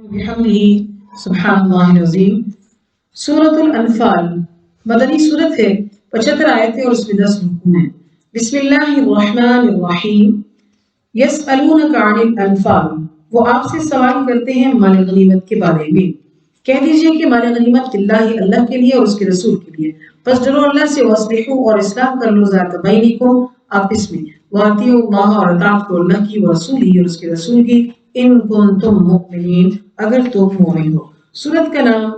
بحمدہ سبحان اللہ العظیم۔ سورۃ الانفال مدنی صورت ہے، 75 آیتیں اور اس میں 10 رکوع ہیں۔ بسم اللہ الرحمن الرحیم۔ یسألونک عن الانفال، وہ آپ سے سوال کرتے ہیں مال غنیمت کے بارے میں۔ کہہ دیجئے کہ مال غنیمت اللہ کے لیے اور اس کے رسول کے لیے، پس ڈرو اللہ سے، واصلحوا اور اصلاح کر لو ذات بینکم آپس میں، واطیعوا اللہ اور اطاعت کرو اللہ کی، ورسولہ اور اس کے رسول کی، ان کنتم مؤمنین اگر تم مومن ہو۔ سورت کا نام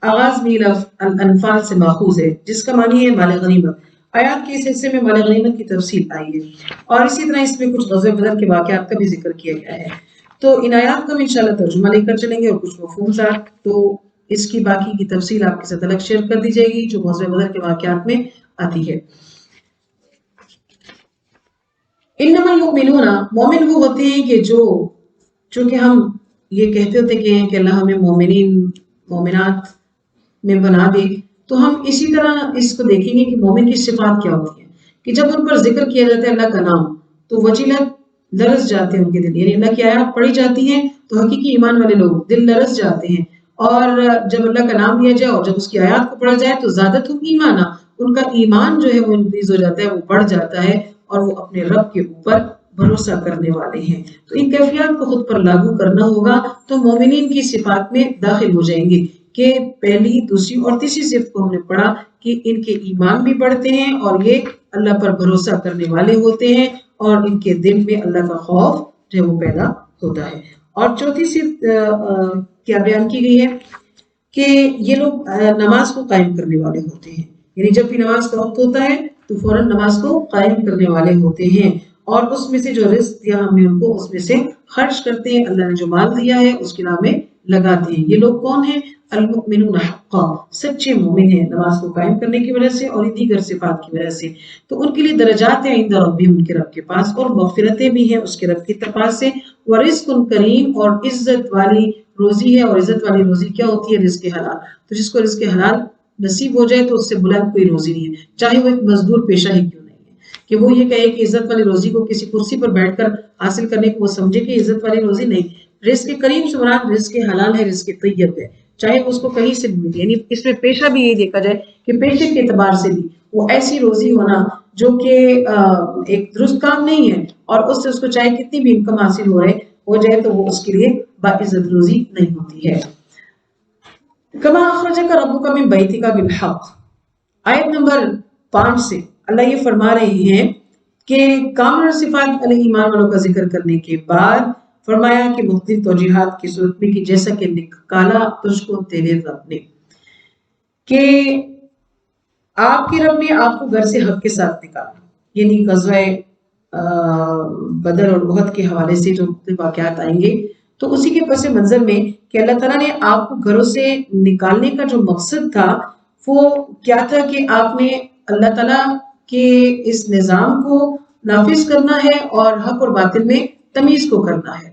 آغاز میں لفظ الانفال سے ماخوذ ہے، جس کا معنی ہے مال غنیمت۔ آیات کے اس حصے میں مال غنیمت کی تفصیل آئی ہے، اور اسی طرح اس میں کچھ غزوہ بدر کے واقعات کا بھی ذکر کیا گیا ہے۔ تو ان آیات کا ہم انشاءاللہ ترجمہ لے کر چلیں گے اور کچھ مفہوم ساتھ، تو اس کی باقی کی تفصیل آپ کے ساتھ الگ شیئر کر دی جائے گی جو غزوہ بدر کے واقعات میں آتی ہے۔ انما المؤمنون، مومن وہ ہوتے ہیں کہ چونکہ ہم یہ کہتے ہوتے کہ اللہ ہمیں مومنین مومنات میں بنا دے، تو ہم اسی طرح اس کو دیکھیں گے کہ مومن کی صفات کیا ہوتی ہیں، کہ جب ان پر ذکر کیا جاتا ہے اللہ کا نام تو وجلت لرز جاتے ہیں ان کے دل، یعنی اللہ کی آیات پڑھی جاتی ہیں تو حقیقی ایمان والے لوگ دل لرز جاتے ہیں، اور جب اللہ کا نام لیا جائے اور جب اس کی آیات کو پڑھا جائے تو زیادتہم ایمانا، ان کا ایمان جو ہے وہ انکریز ہو جاتا ہے، وہ بڑھ جاتا ہے، اور وہ اپنے رب کے اوپر بھروسہ کرنے والے ہیں۔ تو ان کیفیات کو خود پر لاگو کرنا ہوگا تو مومنین کی صفات میں داخل ہو جائیں گے، کہ پہلی، دوسری اور تیسری صفت کو ہم نے پڑھا کہ ان کے ایمان بھی بڑھتے ہیں اور یہ اللہ پر بھروسہ کرنے والے ہوتے ہیں، اور ان کے دل میں اللہ کا خوف جو ہے وہ پیدا ہوتا ہے۔ اور چوتھی صفت کیا بیان کی گئی ہے کہ یہ لوگ نماز کو قائم کرنے والے ہوتے ہیں، یعنی جب بھی نماز کا وقت ہوتا ہے تو فوراً نماز کو قائم کرنے والے ہوتے ہیں، اور اس میں سے جو رزق دیا ہم نے ان کو اس میں سے خرچ کرتے ہیں، اللہ نے جو مال دیا ہے اس کے نام میں لگاتے ہیں۔ یہ لوگ کون ہیں؟ المؤمنون حقا، سچے مومن ہیں نماز کو قائم کرنے کی وجہ سے اور دیگر صفات کی وجہ سے۔ تو ان کے لیے درجات ہیں عند ربہم، ان کے رب کے پاس، اور مغفرتیں بھی ہیں اس کے رب کی طرف سے، ورزق کریم، اور عزت والی روزی ہے، اور عزت والی روزی کیا ہوتی ہے؟ رزق حلال۔ تو جس کو رزق حلال نصیب ہو جائے تو اس سے بلند کوئی روزی نہیں ہے، چاہے وہ ایک مزدور پیشہ ہی کیوں نہیں ہے، کہ وہ یہ کہے کہ عزت والی روزی کو کسی کرسی پر بیٹھ کر حاصل کرنے کو وہ سمجھے کہ عزت والی روزی نہیں۔ رزق کریم سے مراد رزق حلال ہے، رزق طیب ہے، چاہے اس کو کہیں سے بھی ملے، یعنی اس میں پیشہ بھی یہی دیکھا جائے کہ پیشے کے اعتبار سے بھی وہ ایسی روزی ہونا جو کہ ایک درست کام نہیں ہے، اور اس سے اس کو چاہے کتنی بھی انکم حاصل ہو جائے تو وہ اس کے لیے باعزت روزی نہیں ہوتی ہے۔ کما اخرجک ربک من بیتک بالحق، آیت نمبر 5 سے اللہ یہ فرما رہے ہیں کہ کامل صفات علیہ ایمان والوں کا ذکر کرنے کے بعد فرمایا کہ مختلف توجیحات کی صورت میں کہ جیسا کہ نکالا تجھ کو تیرے رب نے، کہ آپ کے رب نے آپ کو گھر سے حق کے ساتھ نکالا، یعنی غزوہ بدر اور احد کے حوالے سے جو واقعات آئیں گے تو اسی کے پس منظر میں کہ اللہ تعالیٰ نے آپ کو گھروں سے نکالنے کا جو مقصد تھا وہ کیا تھا کہ آپ نے اللہ تعالیٰ کے اس نظام کو نافذ کرنا ہے اور حق اور باطل میں تمیز کو کرنا ہے،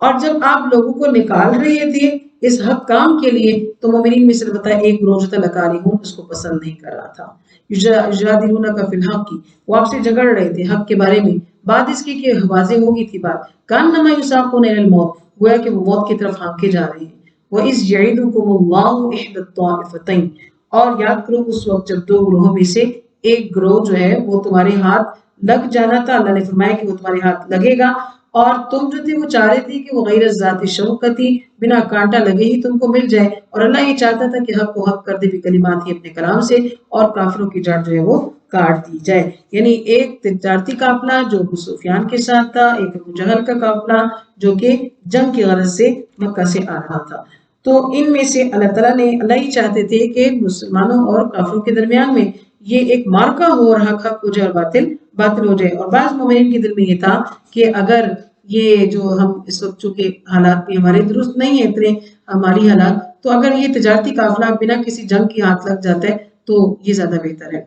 اور جب آپ لوگوں کو نکال رہے تھے اس حق کام کے لیے تو مومنین میں سے بتایا ایک گروہ جو تھا لکارہون، اس کو پسند نہیں کر رہا تھا، یجادلونک فی الحق، وہ آپ سے جھگڑ رہے تھے حق کے بارے میں، بعد اس کی کہ واضح ہو گئی تھی بات، کانما یساقون الی الموت، گویا کہ وہ موت کی طرف ہانکے جا رہے ہیں، وَإِذْ يَعِدُكُمُ اللَّهُ إِحْدَى الطَّائِفَتَيْنِ، اور یاد کرو اس وقت جب دو گروہوں میں سے ایک گروہ جو ہے وہ تمہارے ہاتھ لگ جانا تھا، اللہ نے فرمایا کہ وہ تمہارے ہاتھ لگے گا، اور تم جو تھے وہ چاہ رہے تھے کہ وہ غیر ذات شوکتی، بنا کانٹا لگے ہی تم کو مل جائے، اور اللہ یہ چاہتا تھا کہ حق کو حق کر دے بھی کلمات ہی اپنے کلام سے، اور کافروں کی جڑ جو ہے وہ کاٹ دی جائے۔ یعنی ایک تجارتی قافلہ جو ابو سفیان کے ساتھ تھا، ایک ابو جہل کا قافلہ جو کہ جنگ کی غرض سے مکہ سے آ رہا تھا، تو ان میں سے اللہ تعالیٰ نے اللہ ہی چاہتے تھے کہ مسلمانوں اور کافروں کے درمیان میں یہ ایک مارکا ہو اور حق حق ہو جائے اور باطل باطل ہو جائے، اور بعض مومنین کے دل میں یہ تھا کہ اگر یہ جو ہم اس وقت چونکہ حالات بھی ہمارے درست نہیں ہیں اتنے ہماری حالات، تو اگر یہ تجارتی قافلہ بنا کسی جنگ کی ہاتھ لگ جاتا ہے تو یہ زیادہ بہتر ہے۔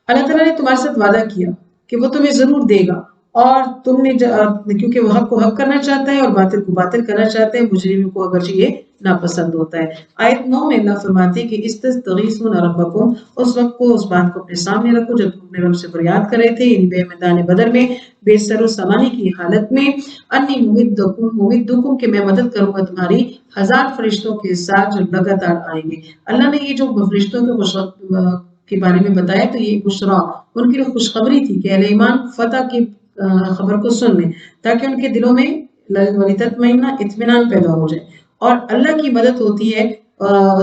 اللہ تعالیٰ نے تمہارے ساتھ وعدہ کیا کہ وہ تمہیں ضرور دے گا، اور تم نے کیونکہ وہ حق کو حق کرنا چاہتا ہے اور باطل کو باطل کرنا چاہتے ہیں، مجرموں کو اگرچہ یہ ناپسند ہوتا ہے۔ آیت 9 میں اللہ فرماتے ہیں کہ استغیثون ربکم، اس وقت کو اس بات کو اپنے سامنے رکھو جب تم اپنے رب سے فریاد کر رہے تھے، یعنی بے میدان بدر میں بے سر و سامانی کی حالت میں، انی ممدکم کہ میں مدد کروں گا تمہاری 1000 فرشتوں کے ساتھ جو لگاتار آئیں گے۔ اللہ نے یہ جو فرشتوں کے بارے میں بتایا تو یہ بشرا ان کے لیے خوشخبری تھی کہ اہل ایمان فتح کی خبر کو سن لیں تاکہ ان کے دلوں میں وَلِتَطْمَئِنَّ اطمینان پیدا ہو جائے۔ اور اللہ کی مدد ہوتی ہے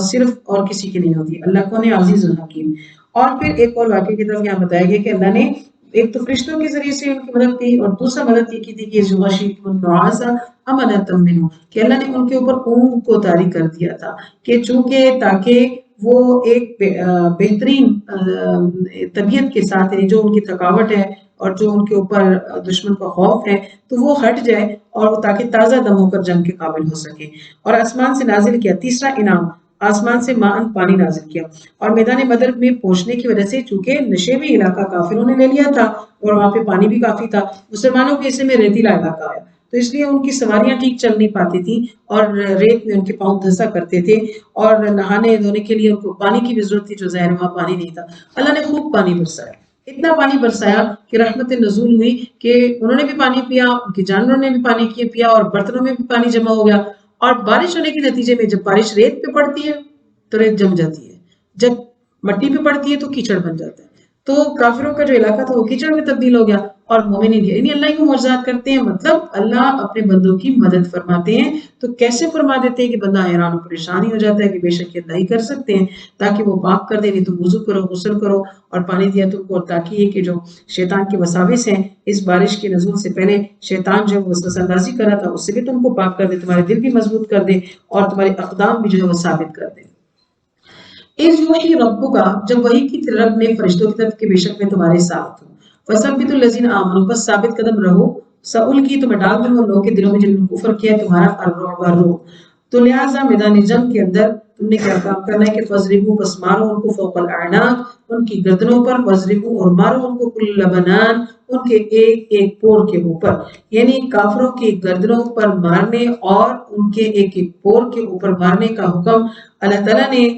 صرف اور کسی کی نہیں ہوتی، اللہ کون ہے؟ عزیز الحکیم۔ اور پھر ایک اور واقعے کی طرف یہاں بتایا گیا کہ اللہ نے ایک تو فرشتوں کے ذریعے سے ان کی مدد کی، اور دوسرا مدد یہ کی تھی کہ غشیۃ النعاس امنۃ منہ، کہ اللہ نے ان کے اوپر اونگ کو طاری کر دیا تھا کہ چونکہ تاکہ وہ ایک بہترین طبیعت کے ساتھ، یعنی جو ان کی تھکاوٹ ہے اور جو ان کے اوپر دشمن کا خوف ہے تو وہ ہٹ جائے، اور وہ تاکہ تازہ دم ہو کر جنگ کے قابل ہو سکے۔ اور آسمان سے نازل کیا تیسرا انعام، آسمان سے ماءً پانی نازل کیا، اور میدان بدر میں پہنچنے کی وجہ سے چونکہ نشیبی علاقہ کافروں نے لے لیا تھا اور وہاں پہ پانی بھی کافی تھا، مسلمانوں کے حصے میں ریتیلا علاقہ آیا تو اس لیے ان کی سواریاں ٹھیک چل نہیں پاتی تھیں اور ریت میں ان کے پاؤں دھسا کرتے تھے، اور نہانے دھونے کے لیے ان کو پانی کی بھی ضرورت تھی جو ظاہر وہاں پانی نہیں تھا۔ اللہ نے خوب پانی برسایا، اتنا پانی برسایا کہ رحمت نزول ہوئی کہ انہوں نے بھی پانی پیا، ان کے جانوروں نے بھی پانی پیا، اور برتنوں میں بھی پانی جمع ہو گیا۔ اور بارش ہونے کے نتیجے میں جب بارش ریت پہ پڑتی ہے تو ریت جم جاتی ہے، جب مٹی پہ پڑتی ہے تو کیچڑ بن جاتا ہے، تو کافروں کا جو علاقہ تھا وہ کیچڑ میں تبدیل ہو گیا اور مومنین یعنی اللہ کو معجزات کرتے ہیں، مطلب اللہ اپنے بندوں کی مدد فرماتے ہیں۔ تو کیسے فرما دیتے ہیں کہ بندہ حیران و پریشان ہی ہو جاتا ہے کہ بے شک اللہ ہی کر سکتے ہیں، تاکہ وہ پاک کر دیں، نہیں تم وضو کرو، غسل کرو اور پانی دیا تم کو، اور تاکہ یہ کہ جو شیطان کے وساوس ہیں اس بارش کے نزول سے پہلے شیطان جو وسوسہ اندازی کر رہا تھا اس سے بھی تم کو پاک کر دے، تمہارے دل بھی مضبوط کر دے اور تمہارے اقدام بھی جو ہے وہ ثابت کر دے۔ اِذْ یوحی ربک، جب وحی کی رب نے فرشتوں کی طرف کہ بے شک میں تمہارے ساتھ ہوں، فثبت الذین آمنوا، بس ثابت قدم رہو، سألقی تو میں ڈال دوں ان لوگوں کے دلوں میں جنہوں نے کفر کیا تمہارا الرعب۔ تو لہٰذا میدان جنگ کے اندر تم نے کیا کام کرنا ہے کہ فضربوا، بس مارو ان کو فوق الاعناق، ان کی گردنوں پر، وضربوا اور مارو ان کو کل بنان، ان کے ایک ایک پور کے اوپر، یعنی کافروں کی گردنوں پر مارنے اور ان کے ایک ایک پور کے اوپر مارنے کا حکم اللہ تعالیٰ نے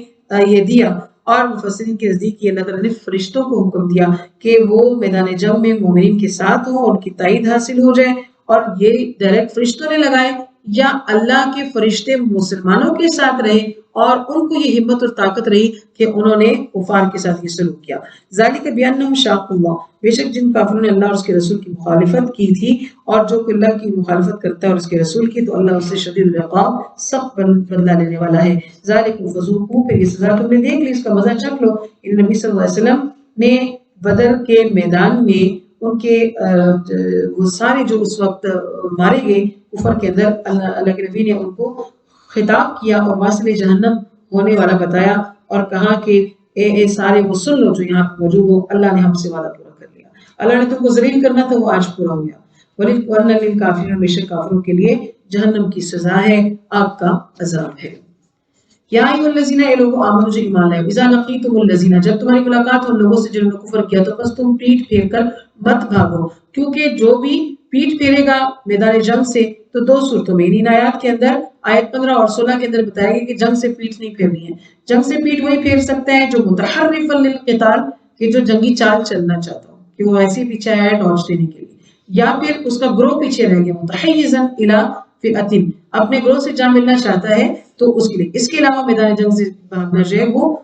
یہ دیا۔ اور مفسرین کے نزدیک اللہ تعالیٰ نے فرشتوں کو حکم دیا کہ وہ میدان جنگ میں مومنین کے ساتھ ہوں اور ان کی تائید حاصل ہو جائے، اور یہ ڈائریکٹ فرشتوں نے لگائے یا اللہ کے فرشتے مسلمانوں کے ساتھ رہے اور ان کو یہ ہمت اور طاقت رہی کہ انہوں نے کفار کے ساتھ یہ سلوک کیا۔ ذالک بانہم شاقوا اللہ، بے شک جن کافروں نے اللہ اور اس کے رسول کی مخالفت کی تھی، اور جو کہ اللہ کی مخالفت کرتا ہے اور اس کے رسول کی تو اللہ اس سے شدید العقاب، سخت بدلہ لینے والا ہے۔ ذالکم فذوقوا، پھر یہ سزا تم نے دیکھ لی، اس کا مزہ چکھ لو۔ نبی صلی اللہ علیہ وسلم نے بدر کے میدان میں ان کے وہ سارے جو اس وقت مارے گئے کفر کے اندر، اللہ کے نبی نے ان کو خطاب کیا اور واصل جہنم ہونے والا بتایا اور کہا کہ اے سارے وہ سن لو جو یہاں موجود ہو، اللہ نے ہم سے وعدہ پورا کر لیا، اللہ نے تم کو ذلیل کرنا تھا وہ آج پورا ہو گیا۔ وَلِلْكَافِرِينَ لِلْكَافِرِينَ، بے شک کافروں کے لیے جہنم کی سزا ہے، آگ کا عذاب ہے۔ یا ایھا الذین، اے لوگو آمنو جو ایمان لائے، اذا لقیتم الذین، جب تمہاری ملاقات ہو ان لوگوں سے جنہوں نے کفر کیا تو بس تم پیٹھ پھیر کر مت بھاگو، کیونکہ جو بھی پیٹھ پھیرے گا میدان جنگ سے تو دو صورتوں میں، ان آیات کے اندر آیت 15 اور 16 کے اندر بتایا گیا کہ جنگ سے پیٹھ نہیں پھیرنی ہے۔ جنگ سے پیٹھ وہی پھیر سکتا ہے جو متحرفا للقتال، کہ جو جنگی چال چلنا چاہتا ہو کہ وہ ایسے پیچھے آیا ہے ڈاج دینے کے لیے، یا پھر اس کا گروہ پیچھے رہ گیا، متحیزا الی فئۃ، اپنے گروہ سے جا ملنا چاہتا ہے تو اس کے لیے، اس کے علاوہ میدان جنگ سے بھاگنا جو ہے وہ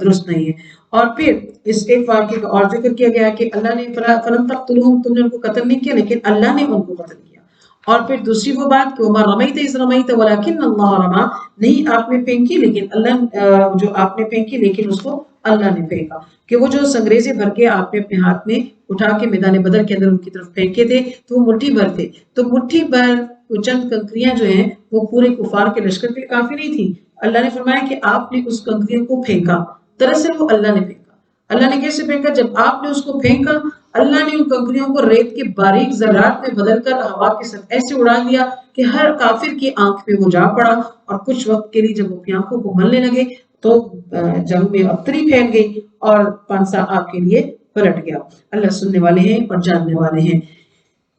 درست نہیں ہے۔ اور پھر اس ایک واقعے کا اور ذکر کیا گیا کہ اللہ نے فلم تقتلوہم، تم نے ان کو قتل نہیں کیا لیکن اللہ نے ان کو قتل کیا۔ اور پھر دوسری وہ بات کہ وما رمیت اذ رمیت ولکن اللہ رمی، نہیں آپ نے پھینکی لیکن اللہ، جو آپ نے پھینکی لیکن اس کو اللہ نے پھینکا، کہ وہ جو سنگریزے بھر کے آپ نے اپنے ہاتھ میں اٹھا کے میدان بدر کے اندر ان کی طرف پھینکے تھے تو وہ مٹھی بھر تھے، تو مٹھی بھر وہ چند کنکریاں جو ہیں وہ پورے کفار کے لشکر کے لیے کافی نہیں تھی۔ اللہ نے فرمایا کہ آپ نے اس کنکریوں کو پھینکا، دراصل وہ اللہ نے پھینکا۔ اللہ نے کیسے پھینکا؟ جب آپ نے اس کو پھینکا اللہ نے ان کنکریوں کو ریت کے باریک ذرات میں بدل کر ہوا کے ساتھ ایسے اڑا دیا کہ ہر کافر کی آنکھ پہ وہ جا پڑا، اور کچھ وقت کے لیے جب وہ اپنی آنکھوں کو ملنے لگے تو جنگ میں ابتری پھیل گئی اور پانسا آپ کے لیے پلٹ گیا۔ اللہ سننے والے ہیں اور جاننے والے ہیں۔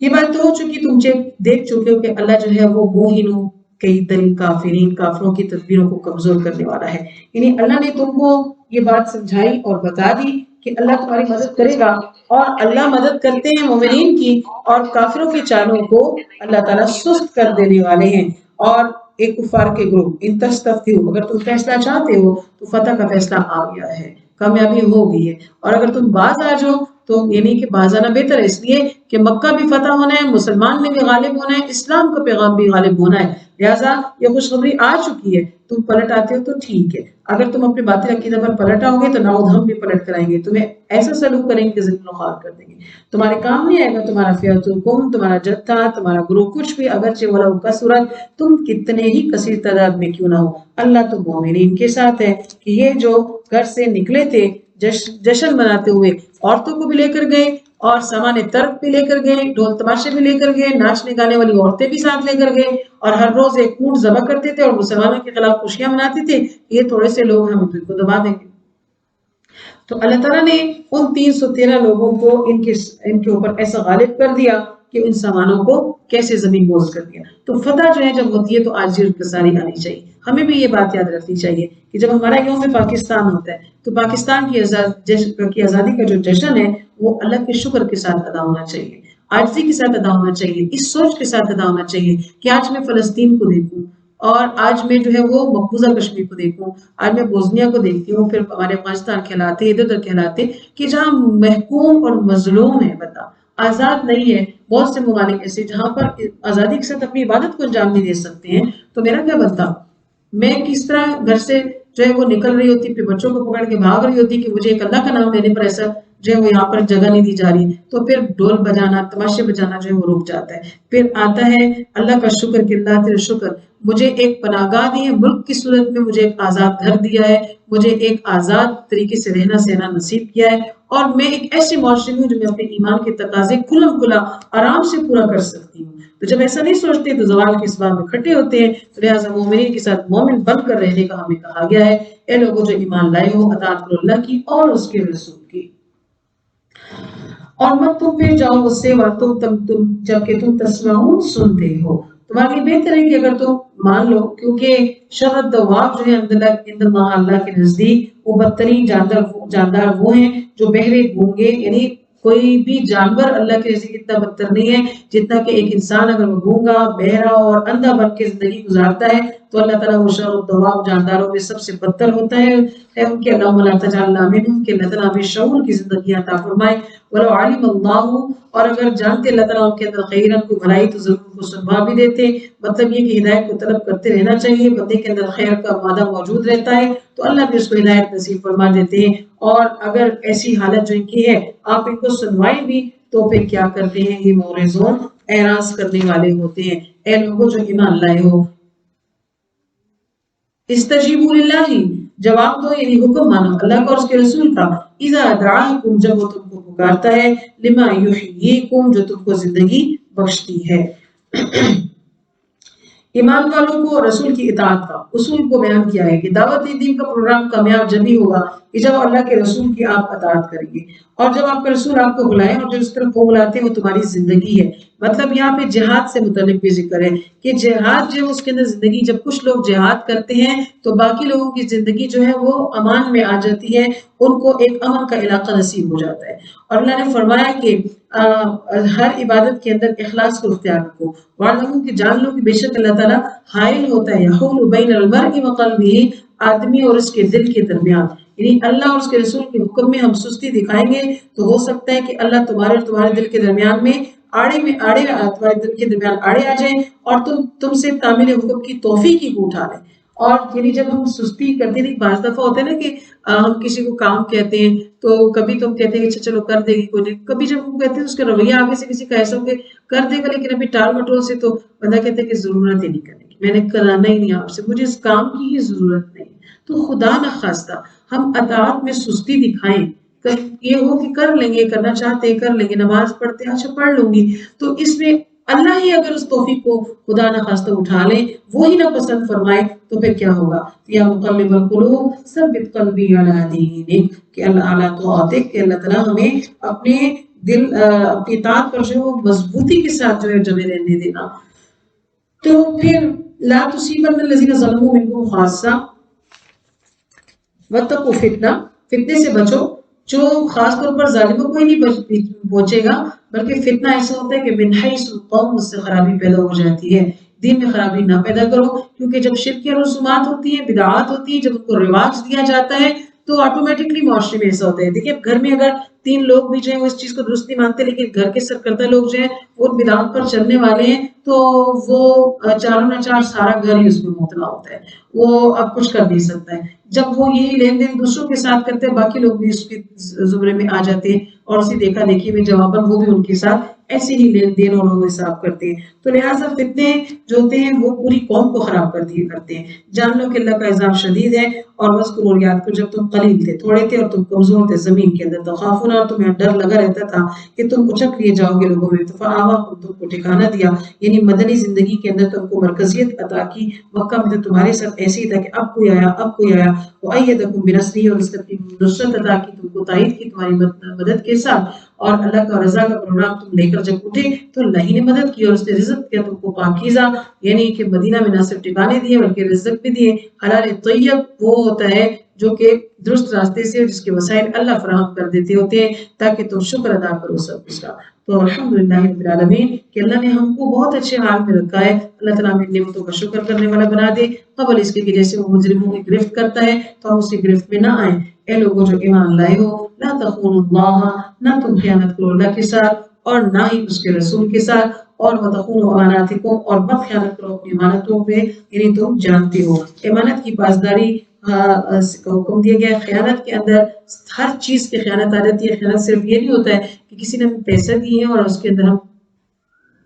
یہ بات تو ہو چکی، تم دیکھ چکے ہو کہ اللہ جو ہے وہ موہنوں کئی دل کافرین، کافروں کی تدبیروں کو کمزور کرنے والا ہے. یعنی اللہ نے تم کو یہ بات سمجھائی اور بتا دی کہ اللہ تمہاری مدد کرے گا، اور اللہ مدد کرتے ہیں مومنین کی، اور کافروں کے چالوں کو اللہ تعالیٰ سست کر دینے والے ہیں. اور ایک کفار کے گروہ ان تستفتیو، اگر تم فیصلہ چاہتے ہو تو فتح کا فیصلہ آ گیا ہے، کامیابی ہو گئی ہے. اور اگر تم باز آ جاؤ تو یعنی کہ باز آنا بہتر ہے، اس لیے کہ مکہ بھی فتح ہونا ہے، مسلمان نے بھی غالب ہونا ہے، اسلام کا پیغام بھی غالب ہونا ہے. لہٰذا یہ خوشخبری آ چکی ہے، تم پلٹ آتے ہو تو ٹھیک ہے. اگر تم اپنے باطل عقیدہ پر پلٹ آؤ گے تو نعوذ ہم بھی پلٹ کرائیں گے، تمہیں ایسا سلوک کریں گے کہ ذلیل و خوار کر دیں گے. تمہارے کام نہیں آئے گا تمہارا فیعتکم، تمہارا جتھا، تمہارا گروہ، کچھ بھی، اگرچہ ولو کثرت، تم کتنے ہی کثیر تعداد میں کیوں نہ ہو، اللہ تو مومنین کے ساتھ ہے. کہ یہ جو گھر سے نکلے تھے جشن مناتے ہوئے، عورتوں کو بھی لے کر گئے اور سامان ترک بھی لے کر گئے، ڈھول تماشے بھی لے کر گئے، ناچنے گانے والی عورتیں بھی ساتھ لے کر گئے، اور ہر روز ایک اونٹ ذبح کرتے تھے اور مسلمانوں کے خلاف خوشیاں مناتے تھے. یہ تھوڑے سے لوگ ہم ان کو دبا دیں گے. تو اللہ تعالیٰ نے ان 313 لوگوں کو ان کے اوپر ایسا غالب کر دیا کہ ان سامانوں کو کیسے زمین بوز کر دیا. تو فتح جو ہے جب ہوتی ہے تو عاجزی اور انکساری آنی چاہیے. ہمیں بھی یہ بات یاد رکھنی چاہیے کہ جب ہمارا یوم پاکستان ہوتا ہے تو پاکستان کی آزادی کا جو جشن ہے وہ اللہ کے شکر کے ساتھ ادا ہونا چاہیے، عاجزی کے ساتھ ادا ہونا چاہیے، اس سوچ کے ساتھ ادا ہونا چاہیے کہ آج میں فلسطین کو دیکھوں، اور آج میں جو ہے وہ مقبوضہ کشمیر کو دیکھوں، آج میں بوسنیا کو دیکھتی ہوں، پھر ہمارے افغانستان کہلاتے ادھر ادھر کہلاتے، کہ جہاں محکوم اور مظلوم ہے بتا آزاد نہیں ہے. بہت سے ممالک ایسے جہاں پر آزادی کے ساتھ اپنی عبادت کو انجام نہیں دے سکتے ہیں. تو میرا کیا بنتا، میں کس طرح گھر سے جو ہے وہ نکل رہی ہوتی، پھر بچوں کو پکڑ کے بھاگ رہی ہوتی کہ مجھے ایک اللہ کا نام لینے پر ایسا جو ہے وہ یہاں پر جگہ نہیں دی جا رہی. تو پھر ڈھول بجانا، تماشے بجانا جو ہے وہ رک جاتا ہے. پھر آتا ہے اللہ کا شکر کہ اللہ تیرے شکر مجھے ایک پناہ گاہ دی ہے، ملک کی صورت میں مجھے ایک آزاد گھر دیا ہے، مجھے ایک آزاد طریقے سے رہنا سہنا نصیب کیا ہے، اور میں ایک ایسے معاشرے میں ہوں جو میں اپنے ایمان کے تقاضے کھلم کھلا آرام سے پورا کر سکتی ہوں. تو جب ایسا نہیں سوچتے تو زوال کے اسباب میں کھٹے ہوتے ہیں. تو لہٰذا مومنین کے ساتھ مومن بن کر رہنے کا ہمیں کہا گیا ہے. اے لوگوں جو ایمان لائے ہو، اطاعت کرو اللہ کی اور اس کے رسول کی، اور مت تم پہ جاؤ اس سے تم جبکہ تم تسمعون سنتے ہو. تمہارے لیے بہتر ہے کہ اگر تم مان لو، کیونکہ شر الدواب جو ہے عند اللہ اللہ کے نزدیک وہ بدترین جاندار وہ ہیں جو بہرے گونگے، یعنی کوئی بھی جانور اللہ کے نزدیک اتنا بدتر نہیں ہے جتنا کہ ایک انسان اگر وہ گونگا، بہرا اور اندھا بن کے زندگی گزارتا ہے تو اللہ تعالیٰ وہ شر الدواب جانداروں میں سب سے بدتر ہوتا ہے. ان کے اللہم لا تجعلنا منہم، کہ اللہ تعالیٰ ہمیں شعور کی زندگی عطا فرمائے. ولو علم اللہ، اور اگر جانتے اللہ تعالیٰ ان کے اندر خیرن کو بھلائی تو ضرور ان کو سنوا بھی دیتے. مطلب یہ کہ ہدایت کو طلب کرتے رہنا چاہیے، بندے کے اندر خیر کا مادہ موجود رہتا ہے تو اللہ بھی اس کو ہدایت نصیب فرما دیتے ہیں. اور اگر ایسی حالت جو ان کی ہے آپ ان کو سنوائیں بھی تو پھر کیا کرتے ہیں، یہ مورزون اعراض کرنے والے ہوتے ہیں. اے لوگوں جو ایمان لائے ہو، استجیبوا للہ، جواب دو یعنی حکم مانو اللہ کا اور اس کے رسول کا، اذا دعاکم، جب وہ تم کو پکارتا ہے، لما یحییکم، جو تم کو زندگی بخشتی ہے. ایمان والوں کو رسول کی اطاعت کا اصول کو بیان کیا ہے کہ دعوت دین کا پروگرام کامیاب جب ہی ہوگا کہ جب اللہ کے رسول کی آپ اطاعت کریں گے، اور جب آپ کا رسول آپ کو بلائیں اور جو اس طرف وہ بلاتے ہیں وہ تمہاری زندگی ہے. مطلب یہاں پہ جہاد سے متعلق بھی ذکر ہے کہ جہاد جو ہے اس کے اندر زندگی، جب کچھ لوگ جہاد کرتے ہیں تو باقی لوگوں کی زندگی جو ہے وہ امان میں آ جاتی ہے، ان کو ایک امن کا علاقہ نصیب ہو جاتا ہے. اور اللہ نے فرمایا کہ ہر عبادت کے اندر اخلاص کو اختیار رکھو. وعلموا کہ جان لو کہ بے شک اللہ تعالیٰ حائل ہوتا ہے، یحول بین المرء وقلبہ، آدمی اور اس کے دل کے درمیان. یعنی اللہ اور اس کے رسول کے حکم میں ہم سستی دکھائیں گے تو ہو سکتا ہے کہ اللہ تمہارے اور تمہارے دل کے درمیان میں تمہارے دل کے درمیان آڑے آ جائیں اور تم سے تعمیل حکم کی توفیق ہی کو اٹھا لیں. اور یعنی جب ہم سستی کرتے نہیں، بعض دفعہ ہوتا ہے نا کہ ہم کسی کو کام کہتے ہیں تو کبھی تم کہتے ہیں کہ چلو کر دے گی کوئی نہیں، کبھی جب ہم کہتے ہیں اس کا رویہ آگے سے کسی کا ایسا ہو کہ کر دے گا، لیکن ابھی ٹال مٹول سے تو بندہ کہتے ہیں کہ ضرورت ہی نہیں کرنے کی، میں نے کرانا ہی نہیں آپ سے، مجھے اس کام کی ہی ضرورت نہیں. تو خدا نخواستہ ہم اطاعت میں سستی دکھائیں، یہ ہو کہ کر لیں گے، کرنا چاہتے ہیں کر لیں گے، نماز پڑھتے ہیں اچھا پڑھ لوں گی، تو اس میں اللہ ہی اگر اس توفیق کو خدا نخواستہ اٹھا لیں، وہی نہ پسند فرمائے تو پھر کیا ہوگا. یا مقلب القلوب ثبت قلبی علی دینک، کہ اللہ اعلیٰ تو آتے کہ اللہ تعالیٰ ہمیں اپنے دل اپنی اطاعت پر جو ہے وہ مضبوطی کے ساتھ جو ہے جمے رہنے دینا. تو پھر لا تصیبن الذین ظلموا منکم خاصہ واتقوا فتنہ، فتنے سے بچو جو خاص طور پر ظالموں کو ہی نہیں پہنچے گا، بلکہ فتنہ ایسا ہوتا ہے کہ من حیث القوم، اس سے خرابی پیدا ہو جاتی ہے. دین میں خرابی نہ پیدا کرو، کیونکہ جب شرک کی رسومات ہوتی ہیں، بدعات ہوتی ہیں، جب ان کو رواج دیا جاتا ہے تو آٹومیٹکلی معاشرے میں ایسا ہوتا ہے. دیکھیے گھر میں اگر 3 لوگ بھی جو ہیں وہ اس چیز کو درست نہیں مانتے، لیکن گھر کے سرکردہ لوگ جو ہیں وہ بدعات پر چلنے والے ہیں، تو وہ چاروں نہ چار سارا گھر ہی اس میں مبتلا ہوتا ہے، وہ اب کچھ کر نہیں سکتا ہے. جب وہ یہی لین دین دوسروں کے ساتھ کرتے ہیں، باقی لوگ بھی اس کے زمرے میں آ جاتے ہیں، اور اسی دیکھا دیکھی میں جواباً وہ بھی ان کے ساتھ ایسے ہی لین دین اور حساب کرتے ہیں. تو لہٰذا فتنے جو ہوتے ہیں وہ پوری قوم کو خراب کرتے ہیں. جان لو کہ اللہ کا عذاب شدید ہے. اور وذکروا، اور یاد کرو جب تم قلیل تھے، تھوڑے تھے اور تم کمزور تھے زمین کے اندر، تخافون، اور تمہیں ڈر لگا رہتا تھا کہ تم اچک لیے جاؤ گے لوگوں میں، فآواکم، تم کو ٹھکانہ دیا، یعنی مدنی زندگی کے اندر تم کو مرکزیت عطا کی. مکہ میں تمہارے ساتھ ایسے ہی تھا کہ اب کوئی آیا اب کوئی آیا، وأیدکم بنصرہ، اور اس نے اپنی نصرت عطا کی، تم کو تائید کی تمہاری مدد کے ساتھ. اور اللہ کا رضا کا پروگرام تم لے کر جب اٹھے تو اللہ ہی نے مدد کی، اور اس نے رزق کیا تم کو پاکیزہ، یعنی کہ مدینہ میں نہ صرف ٹھکانے دیے بلکہ رزق بھی دیے. حلال طیب وہ ہوتا ہے جو کہ درست راستے سے، جس کے وسائل اللہ فراہم کر دیتے ہوتے ہیں تاکہ تم شکر ادا کرو سب کچھ کا. تو الحمدللہ رب العالمین کہ اللہ نے ہم کو بہت اچھے حال میں رکھا ہے. اللہ تعالیٰ ہمیں نعمتوں کا شکر کرنے والا بنا دے، قبل اس کے کہ جیسے وہ مجرموں کی گرفت کرتا ہے تو ہم اس کی گرفت میں نہ آئیں. اے لوگوں جو ایمان لائے ہو، لا تخونوا اللہ، نہ تم خیانت کرو اللہ کے ساتھ اور نہ ہی اس کے رسول کے ساتھ، اور وتخونوا اماناتکم، اور مت خیانت کرو اپنی امانتوں پہ، یعنی تم جانتے ہو. امانت کی پاسداری کا حکم دیا گیا ہے. خیانت کے اندر ہر چیز کی خیانت آ جاتی ہے. خیانت صرف یہ نہیں ہوتا ہے کہ کسی نے ہمیں پیسے دیے ہیں اور اس کے اندر ہم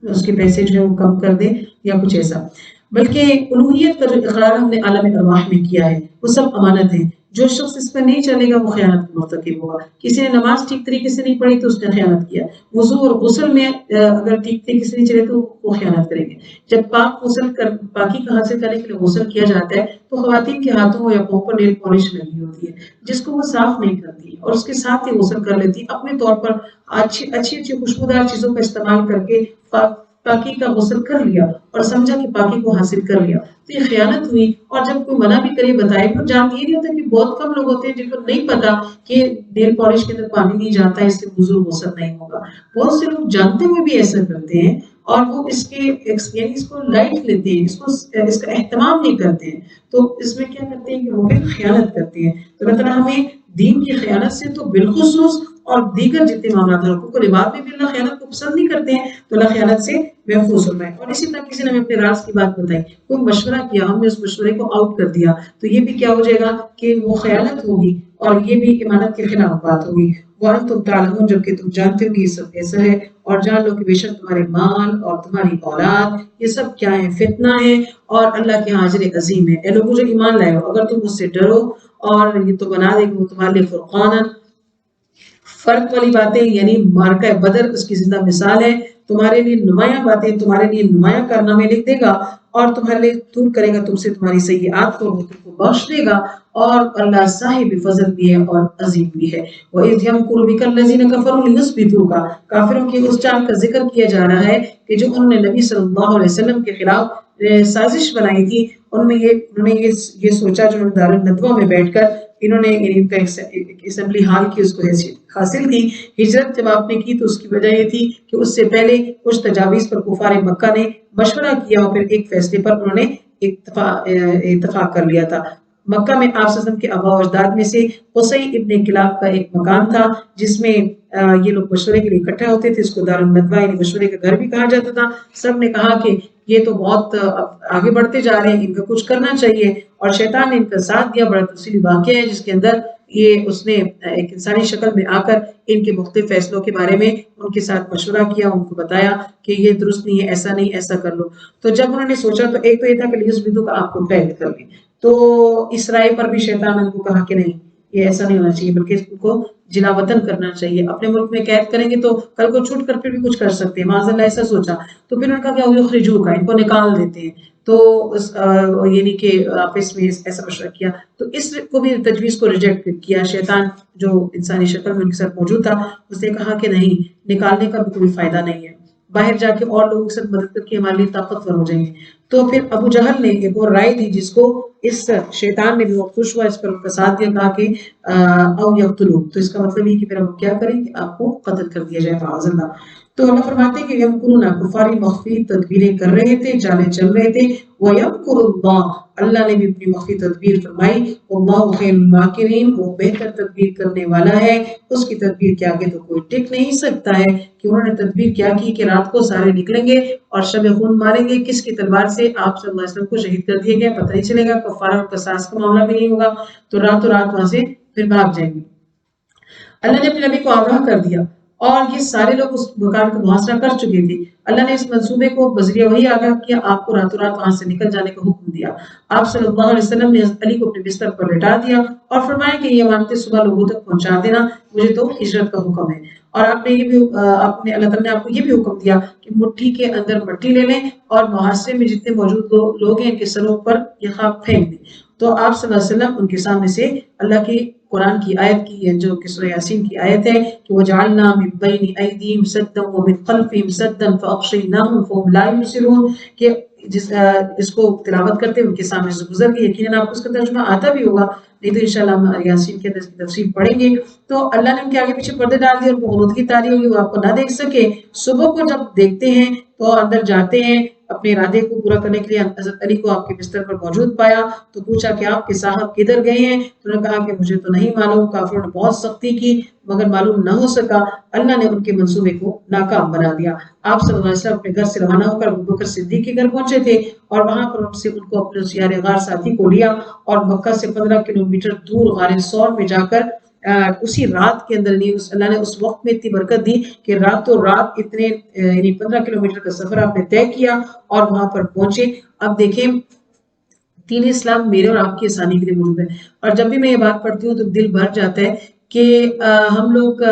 اس کے پیسے جو ہے وہ کم کر دیں یا کچھ ایسا، بلکہ الوہیت کا جو اقرار ہم نے عالم ارواح میں کیا ہے وہ سب امانت ہے. جو شخص اس پر نہیں چلے گا وہ خیانت کا مرتکب ہوگا. کسی نے نماز ٹھیک طریقے سے نہیں پڑھی تو اس نے خیانت کیا. وضو اور غسل میں اگر ٹھیک طریقے سے نہیں چلے تو وہ خیانت کریں گے. جب پاکی کا حاصل کرنے کے لیے غسل کیا جاتا ہے تو خواتین کے ہاتھوں یا پاؤں پر نیل پالش لگی ہوتی ہے جس کو وہ صاف نہیں کرتی اور اس کے ساتھ ہی غسل کر لیتی اپنے طور پر. اچھی خوشبودار چیزوں کا استعمال کر کے پاکی کا غسل کر لیا اور سمجھا کہ پاکی کو حاصل کر لیا، تو یہ خیانت ہوئی. اور جب کوئی منع بھی کرے بتائے تو جانتے یہ نہیں ہوتا کہ بہت کم لوگ ہوتے ہیں جن کو نہیں پتا کہ نیل پالش کے اندر پانی نہیں جاتا ہے، اس سے وضو غسل نہیں ہوگا. بہت سے لوگ جانتے ہوئے بھی ایسا کرتے ہیں اور وہ اس کو لائٹ لیتے ہیں، اس کا اہتمام نہیں کرتے ہیں. تو اس میں کیا کرتے ہیں کہ وہ خیانت کرتے ہیں. تو اللہ تعالیٰ ہمیں دین کی خیانت سے تو بالخصوص اور دیگر جتنے معاملات ہیں، حقوق العباد میں بھی اللہ خیانت کو پسند نہیں کرتے ہیں، تو اللہ خیانت سے محفوظ ہوتا ہے. اور اسی طرح کسی نے ہمیں اپنے راز کی بات بتائی، کوئی مشورہ کیا، ہم نے اس مشورے کو آؤٹ کر دیا، تو یہ بھی کیا ہو جائے گا کہ وہ خیانت ہوگی اور یہ بھی امانت کے خلاف بات ہوگی. وَأَنْتُمْ تَعْلَمُونَ، جبکہ تم جانتے ہو کہ یہ سب ایسا ہے. اور جان لو کہ بے شک تمہارے مال اور تمہاری اولاد یہ سب کیا ہے، فتنہ ہے اور اللہ کے حاضر عظیم ہے. اے لوگوں جو ایمان لائے ہو، اگر تم اس سے ڈرو اور یہ تو بنا دے کہ وہ تمہارے لیے فرقان، فرق والی باتیں، یعنی مارکہ بدر اس کی زندہ مثال ہے. تمہارے لیے نمایاں باتیں، تمہارے لیے نمایاں کارنامے لکھ دے گا اور تمہارے لیے دور کرے گا تم سے تمہاری سیئات کو، وہ تم کو بخش دے گا. اور اللہ صاحب فضل بھی ہے اور عظیم بھی ہے. وَإِذْ يَمْكُرُ بِكَ الَّذِينَ كَفَرُوا لِيُثْبِتُوكَ، کافروں کی اس چال کا ذکر کیا جا رہا ہے کہ جو انہوں نے نبی صلی اللہ علیہ وسلم کے خلاف سازش بنائی تھی. انہوں نے یہ سوچا، جو دارالندوہ میں بیٹھ کر انہوں نے ان کا اسمبلی ہال کی اس کو حیثیت حاصل کی. ہجرت جب آپ نے کی تو اس کی وجہ یہ تھی کہ اس سے پہلے کچھ تجاویز پر کفار مکہ نے مشورہ کیا اور پھر ایک فیصلے پر انہوں نے اتفاق کر لیا تھا. مکہ میں آپ وسلم کے آباء و اجداد میں سے قصی ابن کلاب کا ایک مکان تھا جس میں یہ لوگ مشورے کے لیے اکٹھا ہوتے تھے. اس کو دارالندوہ یعنی مشورے کا گھر بھی کہا جاتا تھا. سب نے کہا کہ یہ تو بہت آگے بڑھتے جا رہے ہیں، ان کا کچھ کرنا چاہیے، اور شیطان نے ان کا ساتھ دیا. بڑا تفصیلی واقعہ ہے جس کے اندر اس نے ایک انسانی شکل میں آ کر ان کے مختلف فیصلوں کے بارے میں ان کے ساتھ مشورہ کیا، ان کو بتایا کہ یہ درست نہیں ہے، ایسا نہیں، ایسا کر لو. تو جب انہوں نے سوچا تو ایک تو یہ تھا کہ لیسبدو کا آپ کو قید کر لیں. تو اس رائے پر بھی شیطان نے ان کو کہا کہ نہیں، یہ ایسا نہیں ہونا چاہیے، بلکہ اس کو جلا وطن کرنا چاہیے. اپنے ملک میں قید کریں گے تو کل کو چھوٹ کر پھر بھی کچھ کر سکتے ہیں، معاذ اللہ ایسا سوچا. تو پھر ان کا کیا ہوا، یخرجوک، ان کو نکال دیتے ہیں. تو یعنی کہ آپس میں ایسا مشورہ کیا، تو اس کو بھی تجویز کو ریجیکٹ کیا. شیطان جو انسانی شکل میں ان کے ساتھ موجود تھا اس نے کہا کہ نہیں، نکالنے کا بھی کوئی فائدہ نہیں ہے، باہر جا کے اور لوگوں کے ساتھ مدد کر کے ہمارے لیے طاقتور ہو جائیں گے. تو پھر ابو جہل نے ایک اور رائے دی جس کو اس شیطان نے بھی وہ خوش ہوا، اس پر ان کا ساتھ دیا، کہا کہ او یقتلوا، تو اس کا مطلب یہ کہ پھر اب کیا کریں کہ آپ کو قتل کر دیا جائے معاذ اللہ. تو اللہ فرماتے ہیں کہ یمکرون، کفار مخفی تدبیریں کر رہے تھے، چالیں چل رہے تھے. وَيَمْكُرُ اللَّهُ، اللہ نے بھی اپنی مخفی تدبیر فرمائی. وَاللَّهُ خَيْرُ الْمَاكِرِينَ، وہ بہتر تدبیر کرنے والا ہے، اس کی تدبیر کے آگے تو کوئی ٹک نہیں سکتا ہے. کہ انہوں نے تدبیر کیا کی کہ رات کو سارے نکلیں گے اور شب خون ماریں گے. کس کی تلوار سے؟ آپ صلی اللہ علیہ وسلم کو شہید کر دیا گیا، پتہ نہیں چلے گا، کفارہ اور قصاص کا معاملہ بھی نہیں ہوگا، تو راتوں رات وہاں سے پھر بھاگ جائیں گے. اللہ نے اپنے نبی کو آگاہ کر دیا اور یہ سارے لوگ اس مکان کا محاصرہ کر چکے تھے. اللہ نے اس منصوبے کو بذریعہ وہی آگاہ کیا، آپ کو راتوں رات وہاں سے نکل جانے کا حکم دیا. آپ صلی اللہ علیہ وسلم نے حضرت علی کو اپنے بستر پر لٹا دیا اور فرمایا کہ یہ امانتیں صبح لوگوں تک پہنچا دینا، مجھے تو ہجرت کا حکم ہے. اور آپ نے یہ بھی اللہ تعالیٰ نے آپ کو یہ بھی حکم دیا کہ مٹھی کے اندر مٹی لے لیں اور محاصرے میں جتنے موجود لوگ ہیں ان کے سروں پر یہ خواب پھینک دیں. تو آپ صلی اللہ علیہ وسلم ان کے سامنے سے اللہ کی قرآن کی آیت کی ہے جو کہ سورہ یاسین کی آیت ہے کہ وَجَعَلْنَا مِن بَيْنِ أَيْدِيهِمْ سَدًّا وَمِن خَلْفِهِمْ سَدًّا فَأَغْشَيْنَاهُمْ فَهُمْ لَا يُبْصِرُونَ. کہ اس کو تلاوت کرتے ان کے سامنے سے گزر گئی. یقیناً آپ کو اس کا ترجمہ آتا بھی ہوگا، نہیں تو انشاءاللہ ہم یاسین کے اندر اس کی تفسیر پڑھیں گے. تو اللہ نے ان کے آگے پیچھے پردے ڈال دیے، ان کو غنودگی تاری ہوگی، وہ آپ کو نہ دیکھ سکے. صبح کو جب دیکھتے ہیں تو اندر جاتے ہیں اپنے ارادے کو پورا کرنے کے لیے. حضرت علی کو آپ کے بستر پر موجود پایا تو پوچھا کہ آپ کے صاحب کدھر گئے ہیں؟ تو انہوں نے کہا کہ مجھے تو نہیں معلوم، کافروں نے بہت سختی کی مگر معلوم نہ ہو سکا. اللہ نے ان کے منصوبے کو ناکام بنا دیا. آپ صلی اللہ علیہ وسلم اپنے گھر سے روانہ ہو کر ابوبکر صدیق کے گھر پہنچے تھے اور وہاں پر ان کو اپنے اس یار غار ساتھی کو لیا اور مکہ سے 15 کلومیٹر دور غار ثور میں جا کر اسی رات کے اندر اللہ نے اس وقت میں اتنی برکت دی کہ راتوں رات اتنے یعنی 15 کلومیٹر کا سفر آپ نے طے کیا اور وہاں پر پہنچے. اب دیکھیں دین اسلام میرے اور آپ کی آسانی کے لیے موجود ہے. اور جب بھی میں یہ بات پڑھتی ہوں تو دل بھر جاتا ہے کہ ہم لوگ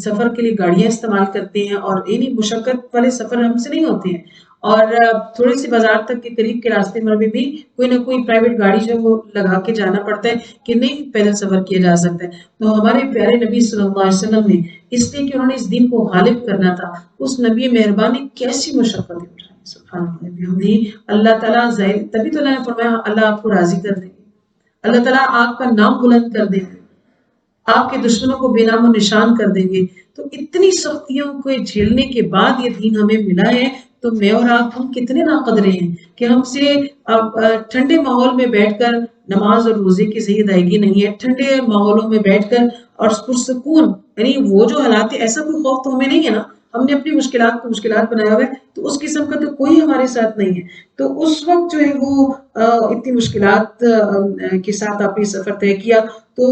سفر کے لیے گاڑیاں استعمال کرتے ہیں اور یعنی مشقت والے سفر ہم سے نہیں ہوتے ہیں، اور تھوڑی سی بازار تک کے قریب کے راستے میں بھی کوئی نہ کوئی پرائیویٹ گاڑی جو ہے وہ لگا کے جانا پڑتا ہے کہ نہیں پیدل سفر کیا جا سکتا ہے. تو ہمارے پیارے نبی صلی اللہ علیہ وسلم نے اس لیے کہ انہوں نے اس دین کو غالب کرنا تھا، اس نبی مہربانی کیسی مشقتیں اٹھائی. سبحان اللہ تعالیٰ تبھی تو اللہ نے فرمایا اللہ آپ کو راضی کر دیں گے، اللہ تعالیٰ آپ کا نام بلند کر دیں گے، آپ کے دشمنوں کو بے نام و نشان کر دیں گے. تو اتنی سختیوں کو جھیلنے کے بعد یہ دین ہمیں ملا ہے. تو میں اور آپ ہم کتنے ناقدرے ہیں کہ ہم سے ٹھنڈے ماحول میں بیٹھ کر نماز اور روزے کی صحیح ادائیگی نہیں ہے، ٹھنڈے ماحولوں میں بیٹھ کر اور پرسکون، یعنی وہ جو حالات ہے ایسا کوئی خوف تو ہمیں نہیں ہے نا، ہم نے اپنی مشکلات کو مشکلات بنایا ہوا ہے، تو اس قسم کا تو کوئی ہمارے ساتھ نہیں ہے. تو اس وقت جو ہے وہ اتنی مشکلات کے ساتھ آپ نے سفر طے کیا تو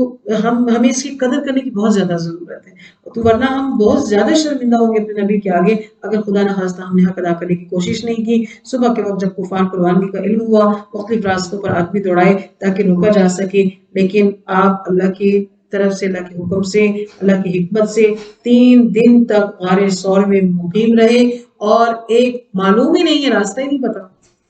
ہمیں اس کی قدر کرنے کی بہت زیادہ ضرورت ہے. تو ورنہ ہم بہت زیادہ شرمندہ ہوں گے اپنے نبی کے آگے اگر خدا نہ خواستہ ہم نے حق ادا کرنے کی کوشش نہیں کی. صبح کے وقت جب کفار کو روانگی کا علم ہوا، مختلف راستوں پر آدمی دوڑائے تاکہ روکا جا سکے، لیکن آپ اللہ کی طرف سے، اللہ کے حکم سے، اللہ کی حکمت سے 3 دن تک غار ثور میں مقیم رہے اور ایک معلوم ہی نہیں ہے، راستہ ہی نہیں پتا.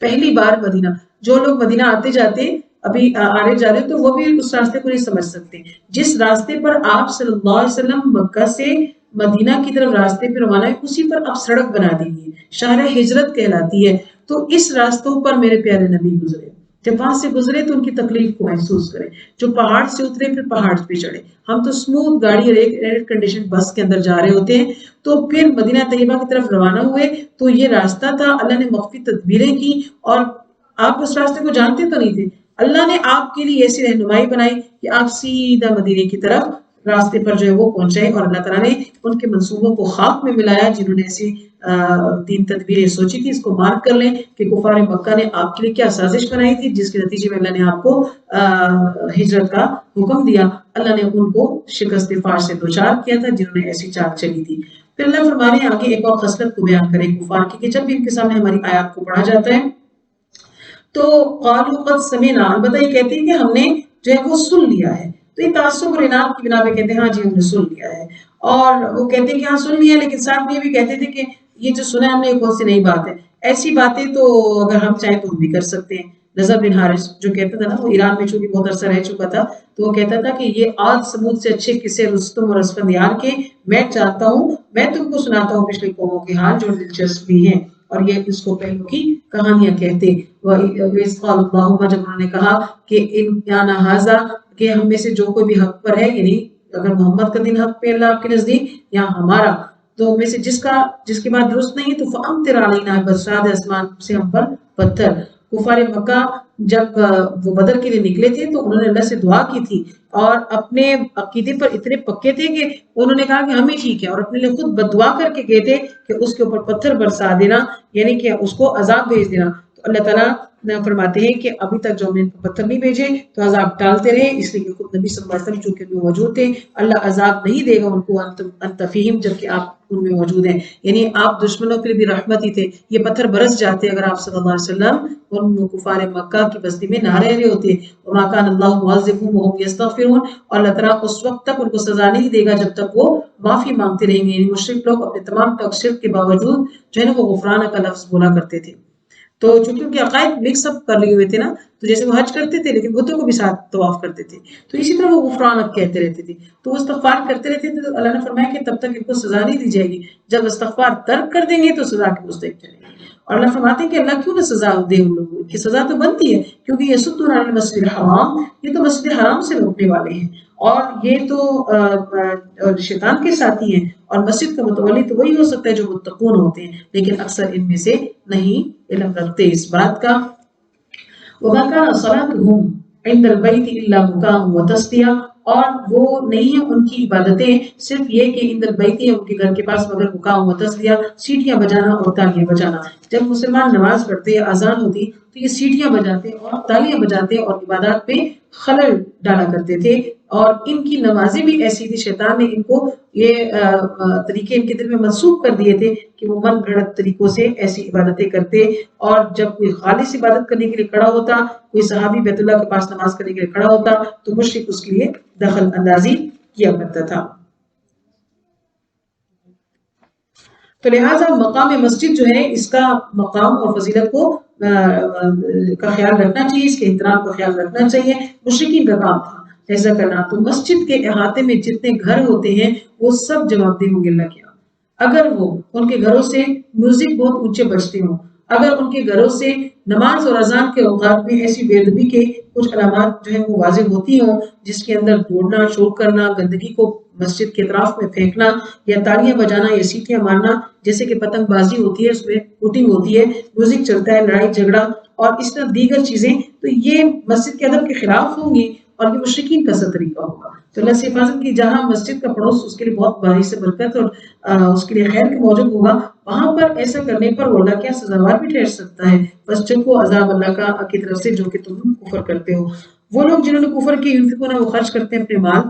پہلی بار مدینہ، جو لوگ مدینہ آتے جاتے ابھی آنے جا رہے تو وہ بھی اس راستے کو نہیں سمجھ سکتے. جس راستے پر آپ صلی اللہ علیہ وسلم مکہ سے مدینہ کی طرف راستے پہ روانہ ہے اسی پر اب سڑک بنا دی گئی ہے، شہر ہجرت کہلاتی ہے. تو اس راستوں پر میرے پیارے نبی گزرے، جب وہاں سے گزرے تو ان کی تکلیف کو محسوس کریں. جو پہاڑ سے اترے پھر پہاڑ پہ چڑھے، ہم تو اسموتھ گاڑی اور ایئر کنڈیشن بس کے اندر جا رہے ہوتے ہیں. تو پھر مدینہ طیبہ کی طرف روانہ ہوئے تو یہ راستہ تھا، اللہ نے مخفی تدبیریں کی اور آپ اس راستے کو جانتے تو نہیں تھے. اللہ نے آپ کے لیے ایسی رہنمائی بنائی کہ آپ سیدھا مدینے کی طرف راستے پر جو ہے وہ پہنچے، اور اللہ تعالیٰ نے ان کے منصوبوں کو خاک میں ملایا جنہوں نے ایسی 3 تدبیریں سوچی تھی. اس کو مارک کر لیں کہ کفار مکہ نے آپ کے لیے کیا سازش بنائی تھی جس کے نتیجے میں اللہ نے آپ کو ہجرت کا حکم دیا. اللہ نے ان کو شکست فاش سے دوچار کیا تھا جنہوں نے ایسی چال چلی تھی. پھر اللہ فرمانے آگے ایک اور خصلت کو بیان کرے کفار کی کہ جب بھی ان کے سامنے ہماری آیات کو پڑھا جاتا ہے تو قالوا قد سمعنا، البتہ یہ کہتے ہیں کہ ہم نے جو ہے وہ سن لیا ہے. تو یہ تعصب اور اناد کی بنا پہ کہتے ہیں ہاں جی ہم نے سن لیا ہے، اور وہ کہتے ہیں کہ ہاں سن لیا، لیکن ساتھ میں یہ بھی کہتے تھے کہ یہ جو سنا ہم نے یہ کون سی نئی بات ہے. ایسی باتیں تو اگر ہم چاہیں تو ہم بھی کر سکتے ہیں. نظر بن حارث جو کہتا تھا نا، وہ ایران میں چونکہ بہت عرصہ رہ چکا تھا، تو وہ کہتا تھا کہ یہ آج سمود سے اچھے قصے رستم اور اسفندیار کے میں چاہتا ہوں، میں تم کو سناتا ہوں پچھلی قوموں کے حال جو دلچسپ بھی ہیں، اور یہ اس کو پہلو کی کہانیاں کہتے. وَإِذْ قَالَ اللَّهُمَّ، جب انہوں نے کہا کہ ان كَانَ هَذَا، کہ ہم میں سے جو کوئی بھی حق پر ہے، یعنی اگر محمد کا دین حق پہ اللہ آپ کے نزدیک یا ہمارا، تو ہم میں سے جس کے بعد درست نہیں تو فَأَمْطِرْ عَلَيْنَا، برسا دے آسمان سے ہم پر پتھر. کفار مکہ جب وہ بدر کے لیے نکلے تھے تو انہوں نے اللہ سے دعا کی تھی اور اپنے عقیدے پر اتنے پکے تھے کہ انہوں نے کہا کہ ہمیں ٹھیک ہے، اور اپنے لیے خود بد دعا کر کے گئے تھے کہ اس کے اوپر پتھر برسا دینا، یعنی کہ اس کو عذاب بھیج دینا. تو اللہ تعالیٰ فرماتے ہیں کہ ابھی تک جو ہم نے پتھر نہیں بھیجے تو عذاب ٹالتے رہے، اس لیے کہ خود نبی صلی اللہ علیہ وسلم چونکہ بھی موجود تھے، اللہ عذاب نہیں دے گا ان کو انت فیہم، جبکہ آپ ان میں موجود ہیں. یعنی آپ دشمنوں کے لیے بھی رحمت ہی تھے. یہ پتھر برس جاتے اگر آپ صلی اللہ علیہ وسلم ان کفار مکہ کی بستی میں نہ رہ رہے ہوتے. وما کان اللہ معذبهم وهم یستغفرون، اور اللہ تعالیٰ اس وقت تک ان کو سزا نہیں دے گا جب تک وہ معافی مانگتے رہیں گے. یعنی مشرک لوگ اپنے تمام تقصیر کے باوجود جو ہے نا وہ غفرانہ کا لفظ بولا کرتے تھے. تو چونکہ ان کے عقائد مکس اپ کر لیے ہوئے تھے نا، تو جیسے وہ حج کرتے تھے لیکن بتوں کو بھی ساتھ طواف کرتے تھے، تو اسی طرح وہ غفرانک کہتے رہتے تھے. تو وہ استغفار کرتے رہتے تھے، تو اللہ نے فرمایا کہ تب تک ان کو سزا نہیں دی جائے گی، جب استغفار ترک کر دیں گے تو سزا کے مستحق ٹھہریں گے. اور اللہ فرماتے ہیں کہ اللہ کیوں نہ سزا دے ان لوگوں کی، سزا تو بنتی ہے کیونکہ یہ یصدون عن المسجد الحرام، یہ تو مسجد حرام سے روکنے والے ہیں، اور یہ تو شیطان کے ساتھی ہیں، اور مسجد کا متولی تو وہی ہو سکتا ہے جو متقون ہوتے ہیں، لیکن اکثر ان میں سے نہیں علم رکھتے اس بات کا. وَمَا كَانَ صَلَاتُهُمْ عِندَ الْبَيْتِ إِلَّا مُكَاءً وَتَصْدِيَةً، اور وہ نہیں ہے ان کی عبادتیں صرف یہ کہ عند البیت ہے ان کے گھر کے پاس، مگر مکاء وتصدیہ، سیٹیاں بجانا اور تالیاں بجانا. جب مسلمان نماز پڑھتے اذان ہوتی تو یہ سیٹیاں بجاتے اور تالیاں بجاتے اور عبادات پہ خلل ڈالا کرتے تھے، اور ان کی نمازیں بھی ایسی تھی، شیطان نے ان کو یہ طریقے ان کے دل میں منسوخ کر دیے تھے کہ وہ من گھڑت طریقوں سے ایسی عبادتیں کرتے. اور جب کوئی خالص عبادت کرنے کے لیے کھڑا ہوتا، کوئی صحابی بیت اللہ کے پاس نماز کرنے کے لیے کھڑا ہوتا تو مشرک اس کے لیے دخل اندازی کیا کرتا تھا. تو لہٰذا مقام مسجد جو ہے اس کا مقام اور فضیلت کو کا خیال رکھنا چاہیے، اس کے احترام کا خیال رکھنا چاہیے. مشرکین کا کام تھا ایسا کرنا. تو مسجد کے احاطے میں جتنے گھر ہوتے ہیں وہ سب جواب دہ ہوں گے اللہ کے یہاں. اگر وہ ان کے گھروں سے میوزک بہت اونچے بجتے ہوں، اگر ان کے گھروں سے نماز اور اذان کے اوقات میں ایسی بے ادبی کے کچھ علامات جو ہیں وہ واضح ہوتی ہوں، جس کے اندر دوڑنا، شور کرنا، گندگی کو مسجد کے اطراف میں پھینکنا، یا تالیاں بجانا یا سیٹیاں مارنا، جیسے کہ پتنگ بازی ہوتی ہے اس میں شوٹنگ ہوتی ہے، میوزک چلتا ہے، لڑائی جھگڑا اور اس طرح دیگر چیزیں، تو یہ مسجد کے ادب کے خلاف ہوں گی اور یہ مشرکین کا سا طریقہ ہوگا. تو اللہ سے حفاظت کی، جہاں مسجد کا پڑوس اس کے لیے بہت باری سے برکت اور اس کے لیے خیر کے موجب ہوگا، وہاں پر ایسا کرنے پر وہ اللہ کیا سزاوار بھی ٹھہر سکتا ہے. بس چکو عذاب اللہ کا کی طرف سے جو کہ تم کفر کرتے ہو. وہ لوگ جنہوں نے کفر کی، ينفقون، وہ خرچ کرتے ہیں اپنے مال،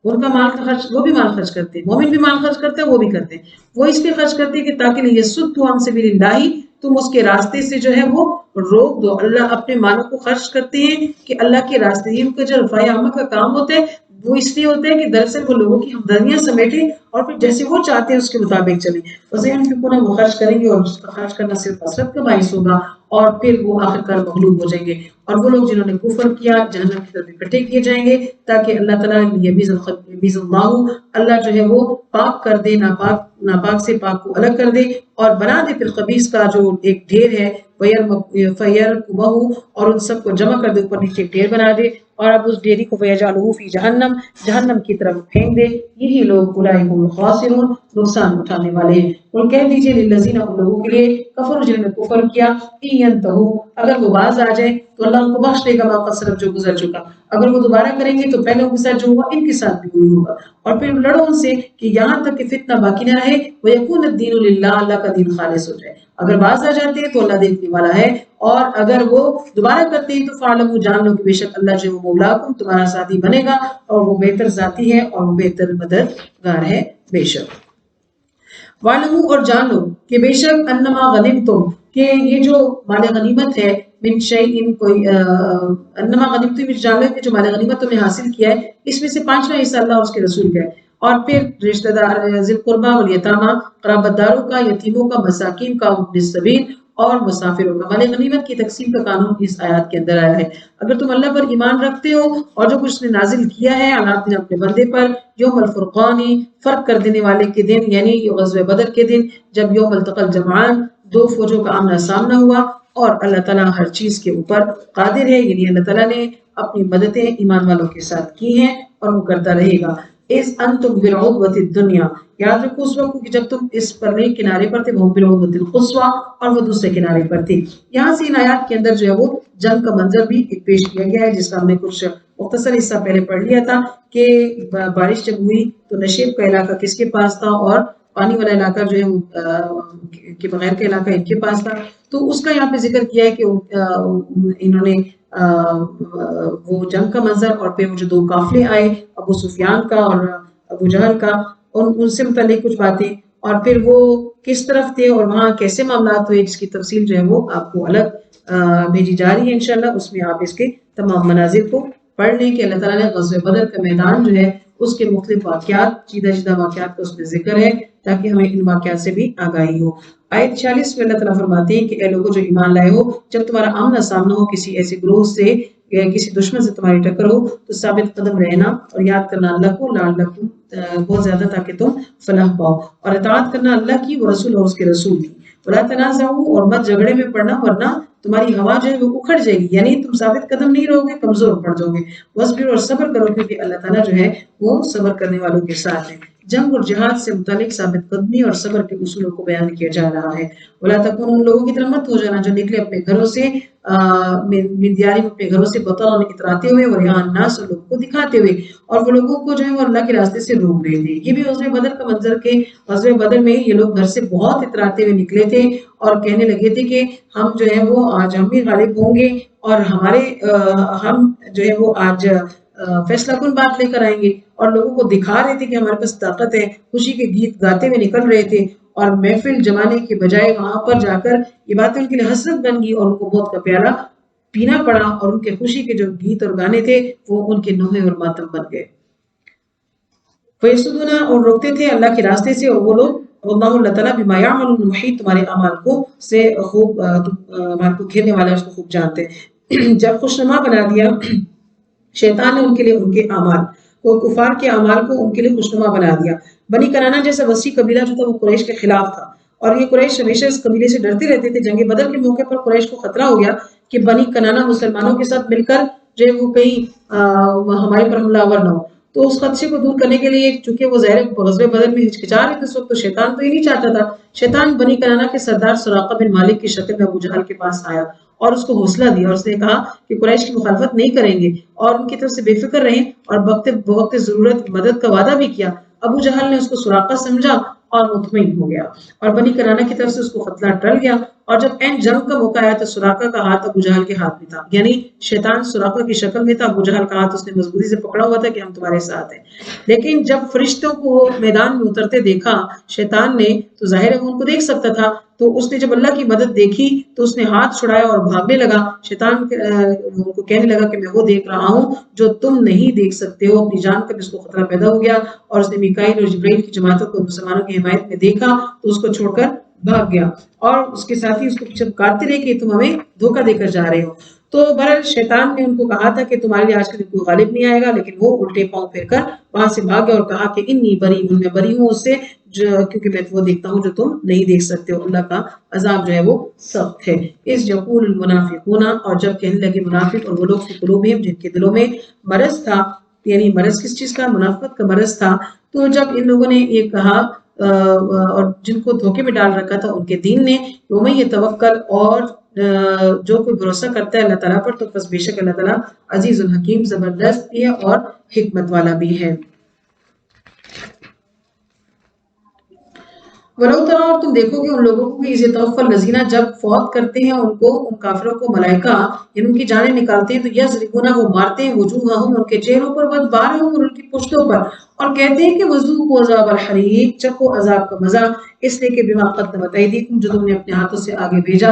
ان کا مال کا خرچ، وہ بھی مال خرچ کرتے ہیں، مومن بھی مال خرچ کرتے ہیں، وہ بھی کرتے ہیں. وہ اس لیے خرچ کرتے ہیں کہ تاکہ یصدوا عن سبیل اللہ، تم اس کے راستے سے جو ہے وہ روک دو. اللہ اپنے مالوں کو خرچ کرتے ہیں کہ اللہ کے راستے، ان کا جو رفاع عامہ کا کام ہوتا ہے وہ اس لیے ہوتا ہے کہ دراصل وہ لوگوں کی ہمدردیاں سمیٹے اور پھر جیسے وہ چاہتے ہیں اس کے مطابق چلیں. وَسَيُنْفِقُونَ، وہ خرچ کریں گے اور اس کا خرچ کرنا صرف حسرت کا باعث ہوگا اور پھر وہ آخرکار مغلوب ہو جائیں گے. اور وہ لوگ جنہوں نے کفر کیا جہنم کی طرف اکٹھے کیے جائیں گے تاکہ اللہ تعالیٰ یمیز اللہ، اللہ جو ہے وہ پاک کر دے ناپاک سے پاک کو الگ کر دے اور بنا دے پھر خبیث کا جو ایک ڈھیر ہے، فَيَرْكُمَهُ، اور ان سب کو جمع کر دے، اوپر نیچے ایک ڈھیر بنا دے اور اب اس ڈھیری کو فَيَجْعَلُهُ فِي جَهَنَّمَ، جہنم کی طرف پھینک دے. یہی لوگ اولئک هم الخاسرون، نقصان اٹھانے والے ہیں. اور کہہ دیجئے للذین، ان لوگوں کے لیے کفر جنہوں نے کفر کیا، ان ينتهوا، اگر وہ باز آ جائیں تو اللہ ان کو بخش دے گا ما قد سلف، جو گزر چکا. اگر وہ دوبارہ کریں گے تو پہلے ان کے ساتھ جو ہوا ان کے ساتھ بھی وہی ہوگا. اور پھر لڑو ان سے کہ یہاں تک کہ فتنہ باقی نہ رہے، وَيَكُونَ الدِّينُ لِلَّهِ، اللہ کا دین خالص ہو جائے. اگر باز آ جاتے ہیں تو اللہ دیکھنے والا ہے، اور اگر وہ دوبارہ کرتے ہیں تو فَاعْلَمُوا، جان لو کہ بے شک اللہ جو مولاکم، تمہارا ساتھی بنے گا، اور وہ بہتر ذاتی ہے اور وہ بہتر مددگار ہے بے شک. وَاعْلَمُوا، اور جان لو کہ بے شک انما غنمتم، کہ یہ جو مال غنیمت ہے، من شیء، کوئی انما غنمتم، جان لو کہ جو مال غنیمت تم نے حاصل کیا ہے اس میں سے 5واں حصہ اللہ اور اس کے رسول کا ہے. اور پھر رشتہ دار ذی القربیٰ والیتامیٰ، قرابت داروں کا، یتیموں کا، مساکین کا، ابن السبیل، اور مسافروں کا۔ مال غنیمت کی تقسیم کا قانون اس آیات کے اندر آیا ہے۔ اگر تم اللہ پر ایمان رکھتے ہو اور جو کچھ نے نازل کیا ہے اللہ نے اپنے بندے پر یوم الفرقانی فرق کر دینے والے کے دن، یعنی غزوہ بدر کے دن جب یوم التقى الجمعان دو فوجوں کا آمنا سامنا ہوا، اور اللہ تعالیٰ ہر چیز کے اوپر قادر ہے، یعنی اللہ تعالیٰ نے اپنی مددیں ایمان والوں کے ساتھ کی ہیں اور وہ کرتا رہے گا۔ اس انتم بالعدوۃ الدنیا، یاد رکھو اس وقت کہ جب تم اس پرلے کنارے پر تھے، وہ بالعدوۃ القصویٰ اور وہ دوسرے کنارے پر تھے۔ یہاں سے ان آیات کے اندر جو ہے وہ جنگ کا منظر بھی ایک پیش کیا گیا ہے، جس کا ہم نے کچھ مختصر حصہ پہلے پڑھ لیا تھا کہ بارش جب ہوئی تو نشیب کا علاقہ کس کے پاس تھا اور پانی والا علاقہ جو ہے وہ کے بغیر کا علاقہ ان کے پاس تھا۔ تو اس کا یہاں پہ ذکر کیا ہے کہ انہوں نے وہ جنگ کا منظر اور پھر وہ جو دو قافلے آئے ابو سفیان کا اور ابو جہل کا، ان سے متعلق کچھ باتیں، اور پھر وہ کس طرف تھے اور وہاں کیسے معاملات ہوئے، جس کی تفصیل جو ہے وہ آپ کو الگ بھیجی جا رہی ہے انشاءاللہ۔ اس میں آپ اس کے تمام مناظر کو پڑھ لیں کہ اللہ تعالیٰ نے غزوہ بدر کا میدان جو ہے اس کے مختلف واقعات، جیدہ جیدہ واقعات کا اس میں ذکر ہے تاکہ ہمیں ان واقعات سے بھی آگاہی ہو۔ آیت 46 میں اللہ تعالیٰ فرماتے ہیں کہ اے لوگوں جو ایمان لائے ہو، جب تمہارا آمنا سامنا ہو کسی ایسے گروہ سے یا کسی دشمن سے تمہاری ٹکر ہو تو ثابت قدم رہنا اور یاد کرنا اللہ کو، لعلکم بہت زیادہ تاکہ تم فلاح پاؤ، اور اطاعت کرنا اللہ کی، وہ رسول اور اس کے رسول کی۔ ولا تنازعوا، اور مت جھگڑے میں پڑنا ورنہ تمہاری ہوا جو ہے وہ اکھڑ جائے گی، یعنی تم ثابت قدم نہیں رہو گے، کمزور پڑ جاؤ گے۔ واصبروا، اور صبر کرو کیونکہ اللہ تعالیٰ جو ہے وہ صبر کرنے والوں کے ساتھ ہے۔ جنگ اور جہاد سے متعلق ثابت قدمی اور صبر کے اصولوں کو بیان کیا جا رہا ہے۔ ولا تکونوا، ان لوگوں کی طرح مت ہو جانا جو نکلے اپنے گھروں سے من دیارہم، اپنے گھروں سے بطرا اتراتے ہوئے، ورئاء الناس، اور لوگوں کو دکھاتے ہوئے، اور وہ لوگوں کو جو ہے وہ اللہ کے راستے سے روک رہے تھے۔ یہ بھی غزوہ بدر کا منظر کے غزوہ بدر میں یہ لوگ گھر سے بہت اتراتے ہوئے نکلے تھے اور کہنے لگے تھے کہ ہم جو ہے وہ آج ہم بھی غالب ہوں گے اور ہم جو ہے وہ آج فیصلہ کن بات لے کر آئیں گے، اور لوگوں کو دکھا رہے تھے کہ ہمارے پاس طاقت ہے، خوشی کے گیت گاتے ہوئے نکل رہے تھے، اور محفل جمانے کے بجائے وہاں پر جا کر یہ باتیں ان کے لیے حسرت بن گئی اور ان کو موت کا پیالہ پینا پڑا، اور ان کے خوشی کے جو گیت اور گانے تھے وہ ان کے نوحے اور ماتم بن گئے۔ فیصدنا، اور روکتے تھے اللہ کے راستے سے، اور وہ لوگ اللہ تعالیٰ بما یعملون محیط، تمہارے اعمال کو سے خوب اعمال کو گھیرنے والا اس کو خوب جانتے ہیں۔ جب خوشنما بنا دیا شیطان نے ان کے لیے ان کے اعمال کو، کفار کے اعمال کو ان کے لیے خوشنما بنا دیا۔ بنی کنانہ جیسا وسیع قبیلہ جو تھا وہ قریش کے خلاف تھا، اور یہ قریش ہمیشہ اس قبیلے سے ڈرتے رہتے تھے۔ جنگ بدر کے موقع پر قریش کو خطرہ ہو گیا کہ بنی کنانہ مسلمانوں کے ساتھ مل کر جو ہے وہ کہیں ہمارے پر حملہ آور نہ ہو، تو اس خدشے کو دور کرنے کے لیے، چونکہ وہ ظاہر غزوہ بدر میں ہچکچا رہے تھے اس وقت، تو شیطان تو یہ نہیں چاہتا تھا۔ شیطان بنی کنانہ کے سردار سراقہ بن مالک کی شکل میں ابو جہل کے پاس آیا اور اس کو حوصلہ دیا، اور اس نے کہا کہ قریش کی مخالفت نہیں کریں گے اور ان کی طرف سے بے فکر رہیں، اور بوقت ضرورت مدد کا وعدہ بھی کیا۔ ابو جہل نے اس کو سراقہ سمجھا اور مطمئن ہو گیا، اور بنی کنانہ کی طرف سے اس کو خطرہ ٹل گیا، اور جب این جنگ کا موقع آیا تو سراقہ کا ہاتھ ابو جہل کے ہاتھ میں تھا، یعنی شیطان سراقہ کی شکل میں تھا، ابو جہل کا ہاتھ اس نے مضبوطی سے پکڑا ہوا تھا کہ ہم تمہارے ساتھ ہیں۔ لیکن جب فرشتوں کو میدان میں اترتے دیکھا شیطان نے، تو ظاہر ہے وہ ان کو دیکھ سکتا تھا، تو اس نے جب اللہ کی مدد دیکھی تو اس نے ہاتھ چھڑایا اور بھاگنے لگا۔ شیطان ان کو کہنے لگا کہ میں وہ دیکھ رہا ہوں جو تم نہیں دیکھ سکتے ہو۔ اپنی جان کا بھی اس کو خطرہ پیدا ہو گیا، اور اس نے میکائیل اور جبرائیل کی جماعتوں کو مسلمانوں کی حمایت میں دیکھا تو اس کو چھوڑ کر بھاگ گیا، اور اس کے ساتھی اس کو پیچھے پکارتے رہے کہ تم ہمیں دھوکہ دے کر جا رہے ہو۔ تو بہرحال شیطان نے ان کو کہا تھا کہ تمہارے لیے آج کے دن کوئی غالب نہیں آئے گا، لیکن وہ الٹے پاؤں پھیر کر وہاں سے بھاگ گیا اور کہا کہ انی بری ہوں، میں بری ہوں اس سے کیونکہ میں وہ دیکھتا ہوں جو تم نہیں دیکھ سکتے ہو۔ اللہ کا عذاب جو ہے وہ سخت ہے۔ اس یقول المنافقون، اور جب کہنے لگے منافق، اور وہ لوگ فی قلوبہم جن کے دلوں میں مرض تھا، یعنی مرض کس چیز کا؟ منافقت کا مرض تھا۔ تو جب ان لوگوں نے یہ کہا اور جن کو دھوکے میں ڈال رکھا تھا ان کے دین نے، وَمَن یتوکل، اور جو کوئی بھروسہ کرتا ہے اللہ تعالیٰ پر تو بس بے شک اللہ تعالیٰ عزیز الحکیم، زبردست بھی ہے اور حکمت والا بھی ہے۔ وَلَوْ تَرَىٰ، اور تم دیکھو گے ان لوگوں کو کہ اِذْ يَتَوَفَّى الَّذِينَ، جب فوت کرتے ہیں ان کو، ان کافروں کو ملائکہ، یعنی ان کی جانیں نکالتے ہیں، تو یضربون، وہ مارتے ہیں، وجوہہم، ان کے چہروں پر، وادبارہم، اور ان کی پشتوں پر، اور کہتے ہیں کہ وذوقوا عذاب الحریق، چکھو عذاب کا مزہ، اس لیے کہ بما قدمت ایدیکم، جو تم نے اپنے ہاتھوں سے آگے بھیجا،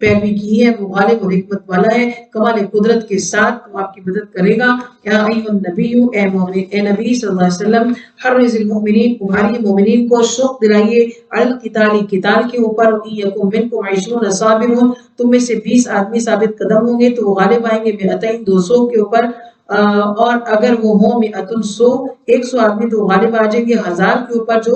پیروی کی ہے، وہ غالب اور حکمت والا ہے، کمال قدرت کے ساتھ وہ آپ کی مدد کرے گا۔ یا ایھا النبی، اے مومن، اے نبی صلی اللہ علیہ وسلم، حرض المؤمنین، ابھاریے مومنین کو، شوق دلائیے، علی القتال، قتال کے اوپر، یکم منکم 20 صابرون، تم میں سے 20 آدمی ثابت قدم ہوں گے تو وہ غالب آئیں گے، 200 200 کے اوپر، اور اگر وہ ہوں 100 آدمی تو غالب آ جائیں گے 1000 کے اوپر، جو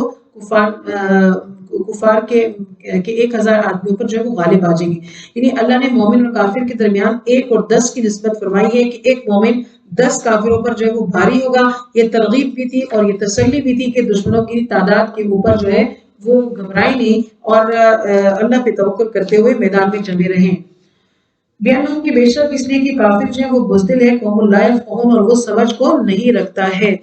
کفار کے 1000 آدمیوں پر جو ہے وہ غالب آ جائیں گے۔ یعنی اللہ نے مومن اور کافر کے درمیان 1 اور 10 کی نسبت فرمائی ہے کہ ایک مومن 10 کافروں پر جو ہے وہ بھاری ہوگا۔ یہ ترغیب بھی تھی اور یہ تسلی بھی تھی کہ دشمنوں کی تعداد کے اوپر جو ہے وہ گھبرائے نہیں اور اللہ پہ توکل کرتے ہوئے میدان میں جمے رہیں۔ بیان کی بے شک اس لیے کہ کافر جو ہے وہ بزدل ہے، قوم لا یفقہون، اور وہ سمجھ کو نہیں رکھتا ہے۔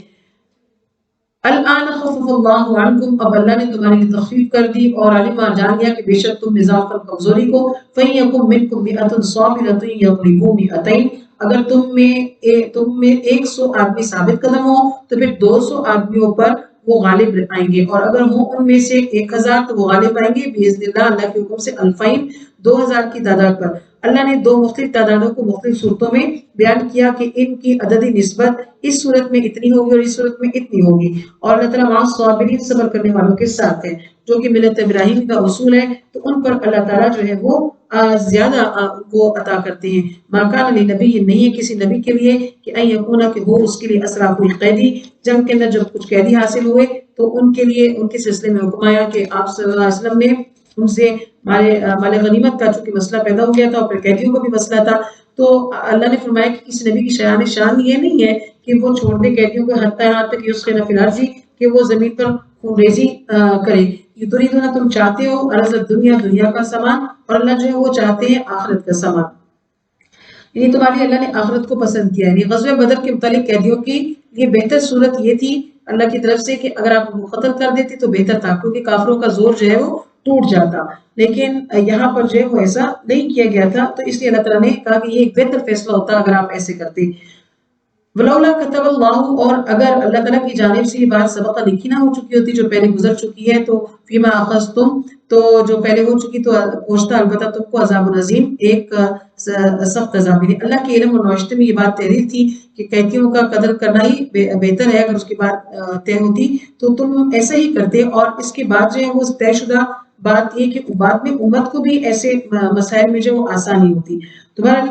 الآن خفف اللہ عنکم، اب اللہ نے تمہارے لیے تخفیف کر دی، اور علم جان گیا کہ بے شک تم اضافہ کمزوری کو، فَإِن مِنْكُمْ مِئَةٌ صَابِرَةٌ يَغْلِبُوا مِئَتَيْنِ، اگر تم میں 100 آدمی ثابت قدم ہو تو پھر 200 آدمیوں پر وہ غالب آئیں گے، اور اگر ہوں ان میں سے 1000 تو وہ غالب آئیں گے باذن اللہ، اللہ کے حکم سے، الفین 2000 کی تعداد پر۔ اللہ نے 2 مختلف تعدادوں کو مختلف صورتوں میں بیان کیا کہ ان کی عددی نسبت اس صورت میں اتنی ہوگی اور اس صورت میں اتنی ہوگی، اور اللہ تعالیٰ مع الصابرین، صبر کرنے والوں کے ساتھ ہے، جو کہ ملت ابراہیم کا اصول ہے، تو ان پر اللہ تعالیٰ جو ہے وہ زیادہ وہ عطا کرتے ہیں۔ ما کان لنبی، نہیں ہے کسی نبی کے لیے کہ ان یکون، کہ ہو اس کے لیے اسرا کوئی قیدی، جنگ کے اندر جب کچھ قیدی حاصل ہوئے تو ان کے لیے ان کے سلسلے میں حکم آیا کہ آپ صلی اللہ علیہ وسلم نے ان سے مال غنیمت کا چونکہ مسئلہ پیدا ہو گیا تھا اور پھر قیدیوں کا بھی مسئلہ تھا، تو اللہ نے فرمایا کہ کسی نبی کی شان یہ نہیں ہے کہ وہ چھوڑ دے قیدیوں کو حتی یہاں تک یسخن فی الارض، کہ وہ زمین پر خونریزی کرے۔ تريدون، تم چاہتے ہو عرض الدنیا، دنیا کا سامان، اور اللہ جو ہے وہ چاہتے ہیں آخرت کا سامان، یعنی تمہاری اللہ نے آخرت کو پسند کیا ہے۔ یعنی غزوہ بدر کے متعلق قیدیوں کی یہ بہتر صورت یہ تھی اللہ کی طرف سے کہ اگر آپ ان کو قتل کر دیتے تو بہتر تھا، کیونکہ کافروں کا زور جو ہے وہ ٹوٹ جاتا، لیکن یہاں پر جو ہے وہ ایسا نہیں کیا گیا تھا، تو اس لیے اللہ تعالیٰ نے کہا کہ یہ ایک بہتر فیصلہ ہوتا اگر آپ ایسے کرتے۔ ولولا كتب اللہ، اور اگر اللہ تعالیٰ کی جانب سے یہ بات سبق لکھی نہ ہو چکی ہوتی، جو پہلے گزر چکی ہے، تو فیما اخذتم، تو جو پہلے ہو چکی تو پہنچتا البتہ تم کو عذاب عظیم، ایک سخت عذاب۔ اللہ کے علم اور نوشتے میں یہ بات تحریر تھی کہ قیدیوں کا قدر کرنا ہی بہتر ہے، اگر اس کی بات طے ہوتی تو تم ایسا ہی کرتے، اور اس کے بعد جو ہے وہ طے شدہ بات یہ کہ بعد میں امت کو بھی ایسے مسائل میں جو آسانی ہوتی۔ تمہارا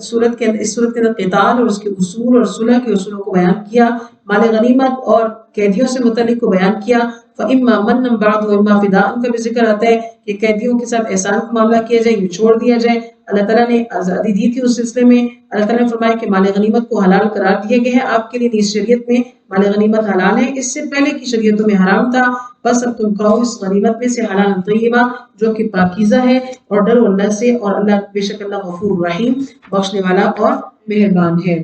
صورت کے اندر قتال اور اس کے اصول اور صلح کے اصولوں کو بیان کیا، مال غنیمت اور قیدیوں سے متعلق کو بیان کیا۔ فَإِمَّا مَنًّا بَعْدُ وَإِمَّا فِدَاءً کا بھی ذکر آتا ہے کہ قیدیوں کے ساتھ احسان کا معاملہ کیا جائے، یہ چھوڑ دیا جائے۔ اللہ تعالیٰ نے آزادی دی تھی اس سلسلے میں، اللہ تعالیٰ نے فرمایا کہ مال غنیمت کو حلال قرار دیا گیا ہے آپ کے لیے، اس شریعت میں مال غنیمت حلال ہے، اس سے پہلے کی شریعتوں میں حرام تھا، بس اب تم کھاؤ اس غنیمت میں سے حلال طیبہ، جو کہ پاکیزہ ہے، اور ڈرو اللہ سے، اور اللہ بے شک اللہ غفور رحیم، بخشنے والا اور مہربان ہے۔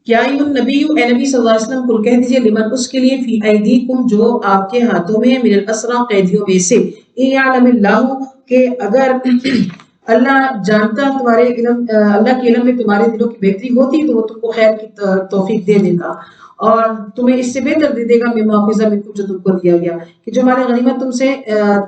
یا ایھا النبی، اے نبی صلی اللہ علیہ وسلم، کل کہہ دیجئے، لمن اس کے لیے، فی ایدیکم، جو آپ کے ہاتھوں میں ہے، من الاسری، قیدیوں میں سے، ان یعلم اللہ، کہ اگر اللہ جانتا تمہارے علم، اللہ کے علم میں تمہارے دلوں کی بہتری ہوتی تو وہ تم کو خیر کی توفیق دے دیتا، اور تمہیں اس سے بہتر دے دے گا مما اخذ منکم، جو تم کو دیا گیا، کہ جو ہمارے غنیمت تم سے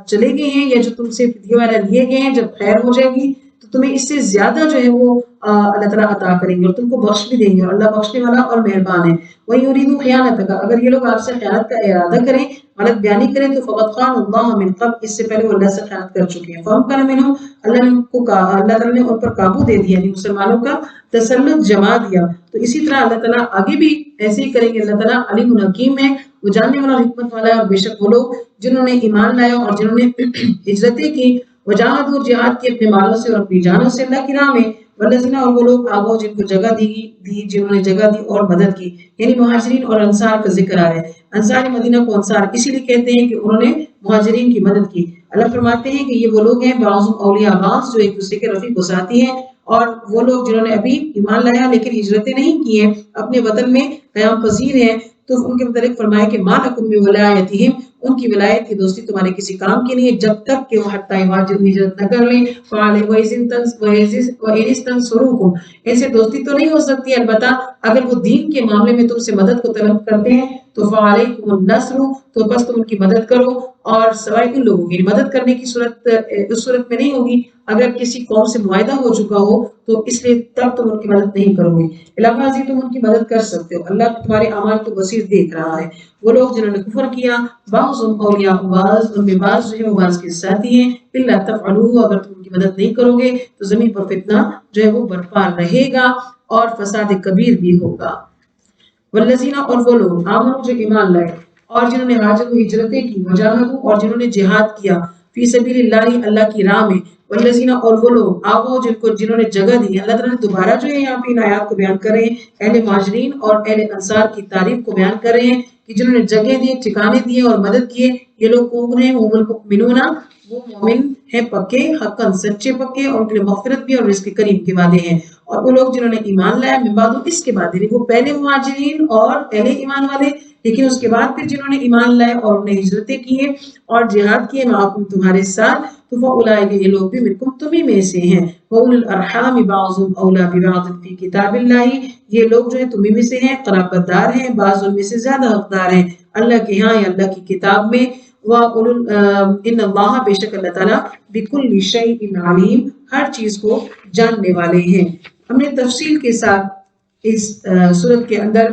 چلے گئے ہیں یا جو تم سے فدیہ وغیرہ لیے گئے ہیں، جب خیر ہو جائے گی تو تمہیں اس سے زیادہ جو ہے وہ اللہ تعالیٰ عطا کریں گے اور تم کو بخش بھی دیں گے، اور اللہ بخشنے والا اور مہربان ہے۔ وَإِن يُرِيدُوا خِيَانَتَكَ، اگر یہ لوگ آپ سے خیانت کا ارادہ کریں، غلط بیانی کریں، تو فَقَدْ خَانُوا اللَّهَ مِن قَبْلُ، اس سے پہلے وہ اللہ سے خیانت کر چکے ہیں۔ فَأَمْكَنَ مِنْهُمْ، اللہ تعالیٰ نے ان پر قابو دے دیا، یعنی مسلمانوں کا تسلط جما دیا، تو اسی طرح اللہ تعالیٰ آگے بھی ایسے ہی کریں گے۔ اللہ تعالیٰ علیم حکیم ہے، وہ جاننے والا اور حکمت والا ہے، اور بے شک وہ لوگ جنہوں نے ایمان لایا اور جنہوں نے ہجرتیں کی، وجاہدوا، جہاد کی اپنے مالوں سے اور اپنی جانوں سے اللہ کی راہ میں، والذین، اور وہ لوگ آگو جن کو جگہ دی جنہوں نے جگہ دی اور مدد کی، یعنی مہاجرین اور انصار کا ذکر آ رہا ہے۔ انصار مدینہ کو انصار اسی لیے کہتے ہیں کہ انہوں نے مہاجرین کی مدد کی۔ اللہ فرماتے ہیں کہ یہ وہ لوگ ہیں، بعضهم اولیاء بعض، جو ایک دوسرے کے رفیق و ساتھی ہیں، اور وہ لوگ جنہوں نے ابھی ایمان لایا لیکن ہجرتیں نہیں کی ہیں، اپنے وطن میں قیام پذیر ہیں، تو ان کے متعلق فرمایا کہ ما لکم من ولایتہم، ان کی ولایت کی دوستی تمہارے کسی کام کی نہیں ہے جب تک کہ وہ حتی یہاجروا ہجرت نہ کر لیں وَإِنِ ان سے دوستی تو نہیں ہو سکتی، البتہ اگر وہ دین کے معاملے میں تم سے مدد کو طلب کرتے ہیں تو فَعَلَيْكُمُ النَّصْرُ تو بس تم ان کی مدد کرو، اور سوائے ان لوگوں کی مدد کرنے کی صورت اس صورت میں نہیں ہوگی اگر کسی قوم سے معاہدہ ہو چکا ہو تو اس لیے تب تم ان کی مدد نہیں کرو گے، علاوہ ازیں تم ان کی مدد کر سکتے ہو، اللہ تمہارے اعمال کو بصیر دیکھ رہا ہے۔ وہ لوگ جنہوں نے کفر کیا بعضهم اولیاء بعض، ان میں بعض جو ہے وہ بعض کے ساتھی ہیں، الا تفعلوا اگر تم ان کی مدد نہیں کرو گے تو زمین پر فتنہ جو ہے وہ برپا رہے گا اور فساد کبیر بھی ہوگا۔ والذین اور وہ لوگ آمنوا جو ایمان لائے اور جنہوں نے ہاجر و ہجرتیں کی وجاہدوا اور جنہوں نے جہاد کیا فی سبیل اللہ اللہ کی راہ میں، والذین اور وہ لوگ آووا جنہوں نے جگہ دی۔ اللہ تعالیٰ نے دوبارہ جو ہے یہاں پہ ان آیات کو بیان کر رہے ہیں، اہل مہاجرین اور اہل انصار کی تعریف کو بیان کر رہے ہیں کہ جنہوں نے جگہ دی، ٹھکانے دیے اور مدد کیے، یہ لوگ کون ہیں؟ هم المؤمنون، وہ مومن ہیں پکے، حقاً سچے پکے، اور ان کے لیے مغفرت بھی اور رزق کریم کے وعدے ہیں۔ اور وہ لوگ جنہوں نے ایمان لایا من بعد اس کے بعد، یعنی وہ پہلے مہاجرین اور اہل ایمان والے، لیکن اس کے بعد پھر جنہوں نے ایمان لائے اور انہیں ہجرتیں کی ہیں اور جہاد کیے معکم تمہارے ساتھ، تو فاولئک یہ لوگ بھی منکم تمہیں میں سے ہیں، واولی الارحام بعضهم اولی ببعض فی کتاب اللہ، یہ لوگ جو ہے تمہیں میں سے ہیں، قرابت دار ہیں، بعض ان میں سے زیادہ حقدار ہیں اللہ کے ہاں یا اللہ کی کتاب میں۔ ان اللہ بے شک اللہ تعالیٰ بکل شیء علیم ہر چیز کو جاننے والے ہیں۔ ہم نے تفصیل کے ساتھ اس سورت کے اندر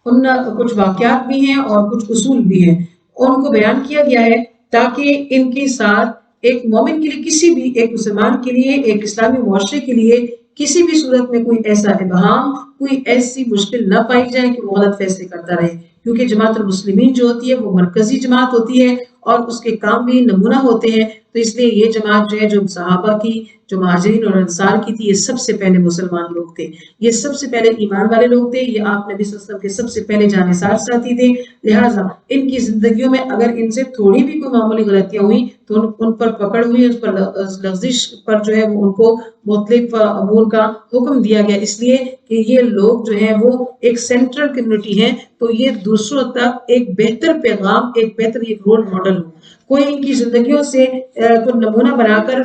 ان کچھ واقعات بھی ہیں اور کچھ اصول بھی ہیں، ان کو بیان کیا گیا ہے تاکہ ان کے ساتھ ایک مومن کے لیے، کسی بھی ایک مسلمان کے لیے، ایک اسلامی معاشرے کے لیے کسی بھی صورت میں کوئی ایسا ابہام، کوئی ایسی مشکل نہ پائی جائے کہ وہ غلط فیصلے کرتا رہے، کیونکہ جماعت المسلمین جو ہوتی ہے وہ مرکزی جماعت ہوتی ہے اور اس کے کام بھی نمونہ ہوتے ہیں، تو اس لیے یہ جماعت جو ہے جو صحابہ کی، جو مہاجرین اور انصار کی تھی، یہ سب سے پہلے مسلمان لوگ تھے، یہ سب سے پہلے ایمان والے لوگ تھے، یہ آپ نبی صلی اللہ علیہ وسلم کے سب سے پہلے جانثار ساتھی تھے، لہٰذا ان کی زندگیوں میں اگر ان سے تھوڑی بھی کوئی معمولی غلطیاں ہوئیں تو ان پر پکڑ ہوئی، اس پر لغزش پر جو ہے وہ ان کو مختلف امور کا حکم دیا گیا، اس لیے کہ یہ لوگ جو ہیں وہ ایک سینٹرل کمیونٹی ہیں، تو یہ دوسروں تک ایک بہتر پیغام، ایک بہتر ایک رول ماڈل ہو، کوئی ان کی زندگیوں سے کوئی نمونہ بنا کر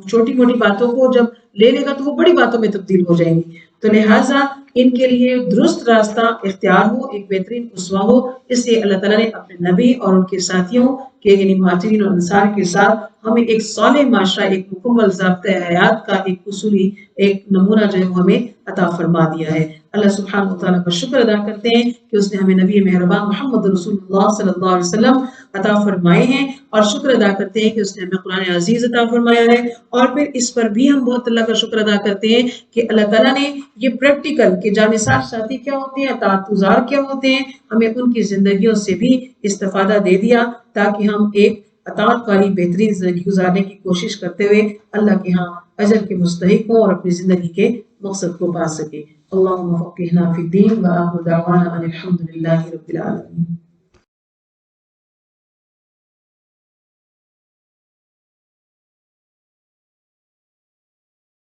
چھوٹی موٹی باتوں کو جب لے لے گا تو وہ بڑی باتوں میں تبدیل ہو جائیں گی، تو لہٰذا ان کے لیے درست راستہ اختیار ہو، ایک بہترین اسوہ ہو، اس لیے اللہ تعالیٰ نے اپنے نبی اور ان کے ساتھیوں کے یعنی مہاجرین اور انصار کے ساتھ ہمیں ایک صالح معاشرہ، ایک مکمل ضابطۂ حیات کا ایک اصولی ایک نمونہ جو ہے وہ ہمیں عطا فرما دیا ہے۔ اللہ سبحانہ وتعالیٰ کا شکر ادا کرتے ہیں کہ اس نے ہمیں نبی مہربان محمد رسول اللہ صلی اللہ علیہ وسلم عطا فرمائے ہیں، اور شکر ادا کرتے ہیں کہ اس نے ہمیں قرآن عزیز عطا فرمایا ہے، اور پھر اس پر بھی ہم بہت اللہ کا شکر ادا کرتے ہیں کہ اللہ تعالیٰ نے یہ پریکٹیکل کہ جانثار ساتھی کیا ہوتے ہیں، اطاعت گزار کیا ہوتے ہیں، ہمیں ان کی زندگیوں سے بھی استفادہ دے دیا تاکہ ہم ایک اطاعت والی بہترین زندگی گزارنے کی کوشش کرتے ہوئے اللہ کے ہاں اجر کے مستحق ہوں اور اپنی زندگی کے مقصد کو پا سکے۔ اللہم فقہنا فی الدین وآخر دعوانا ان الحمد للہ رب العالمین۔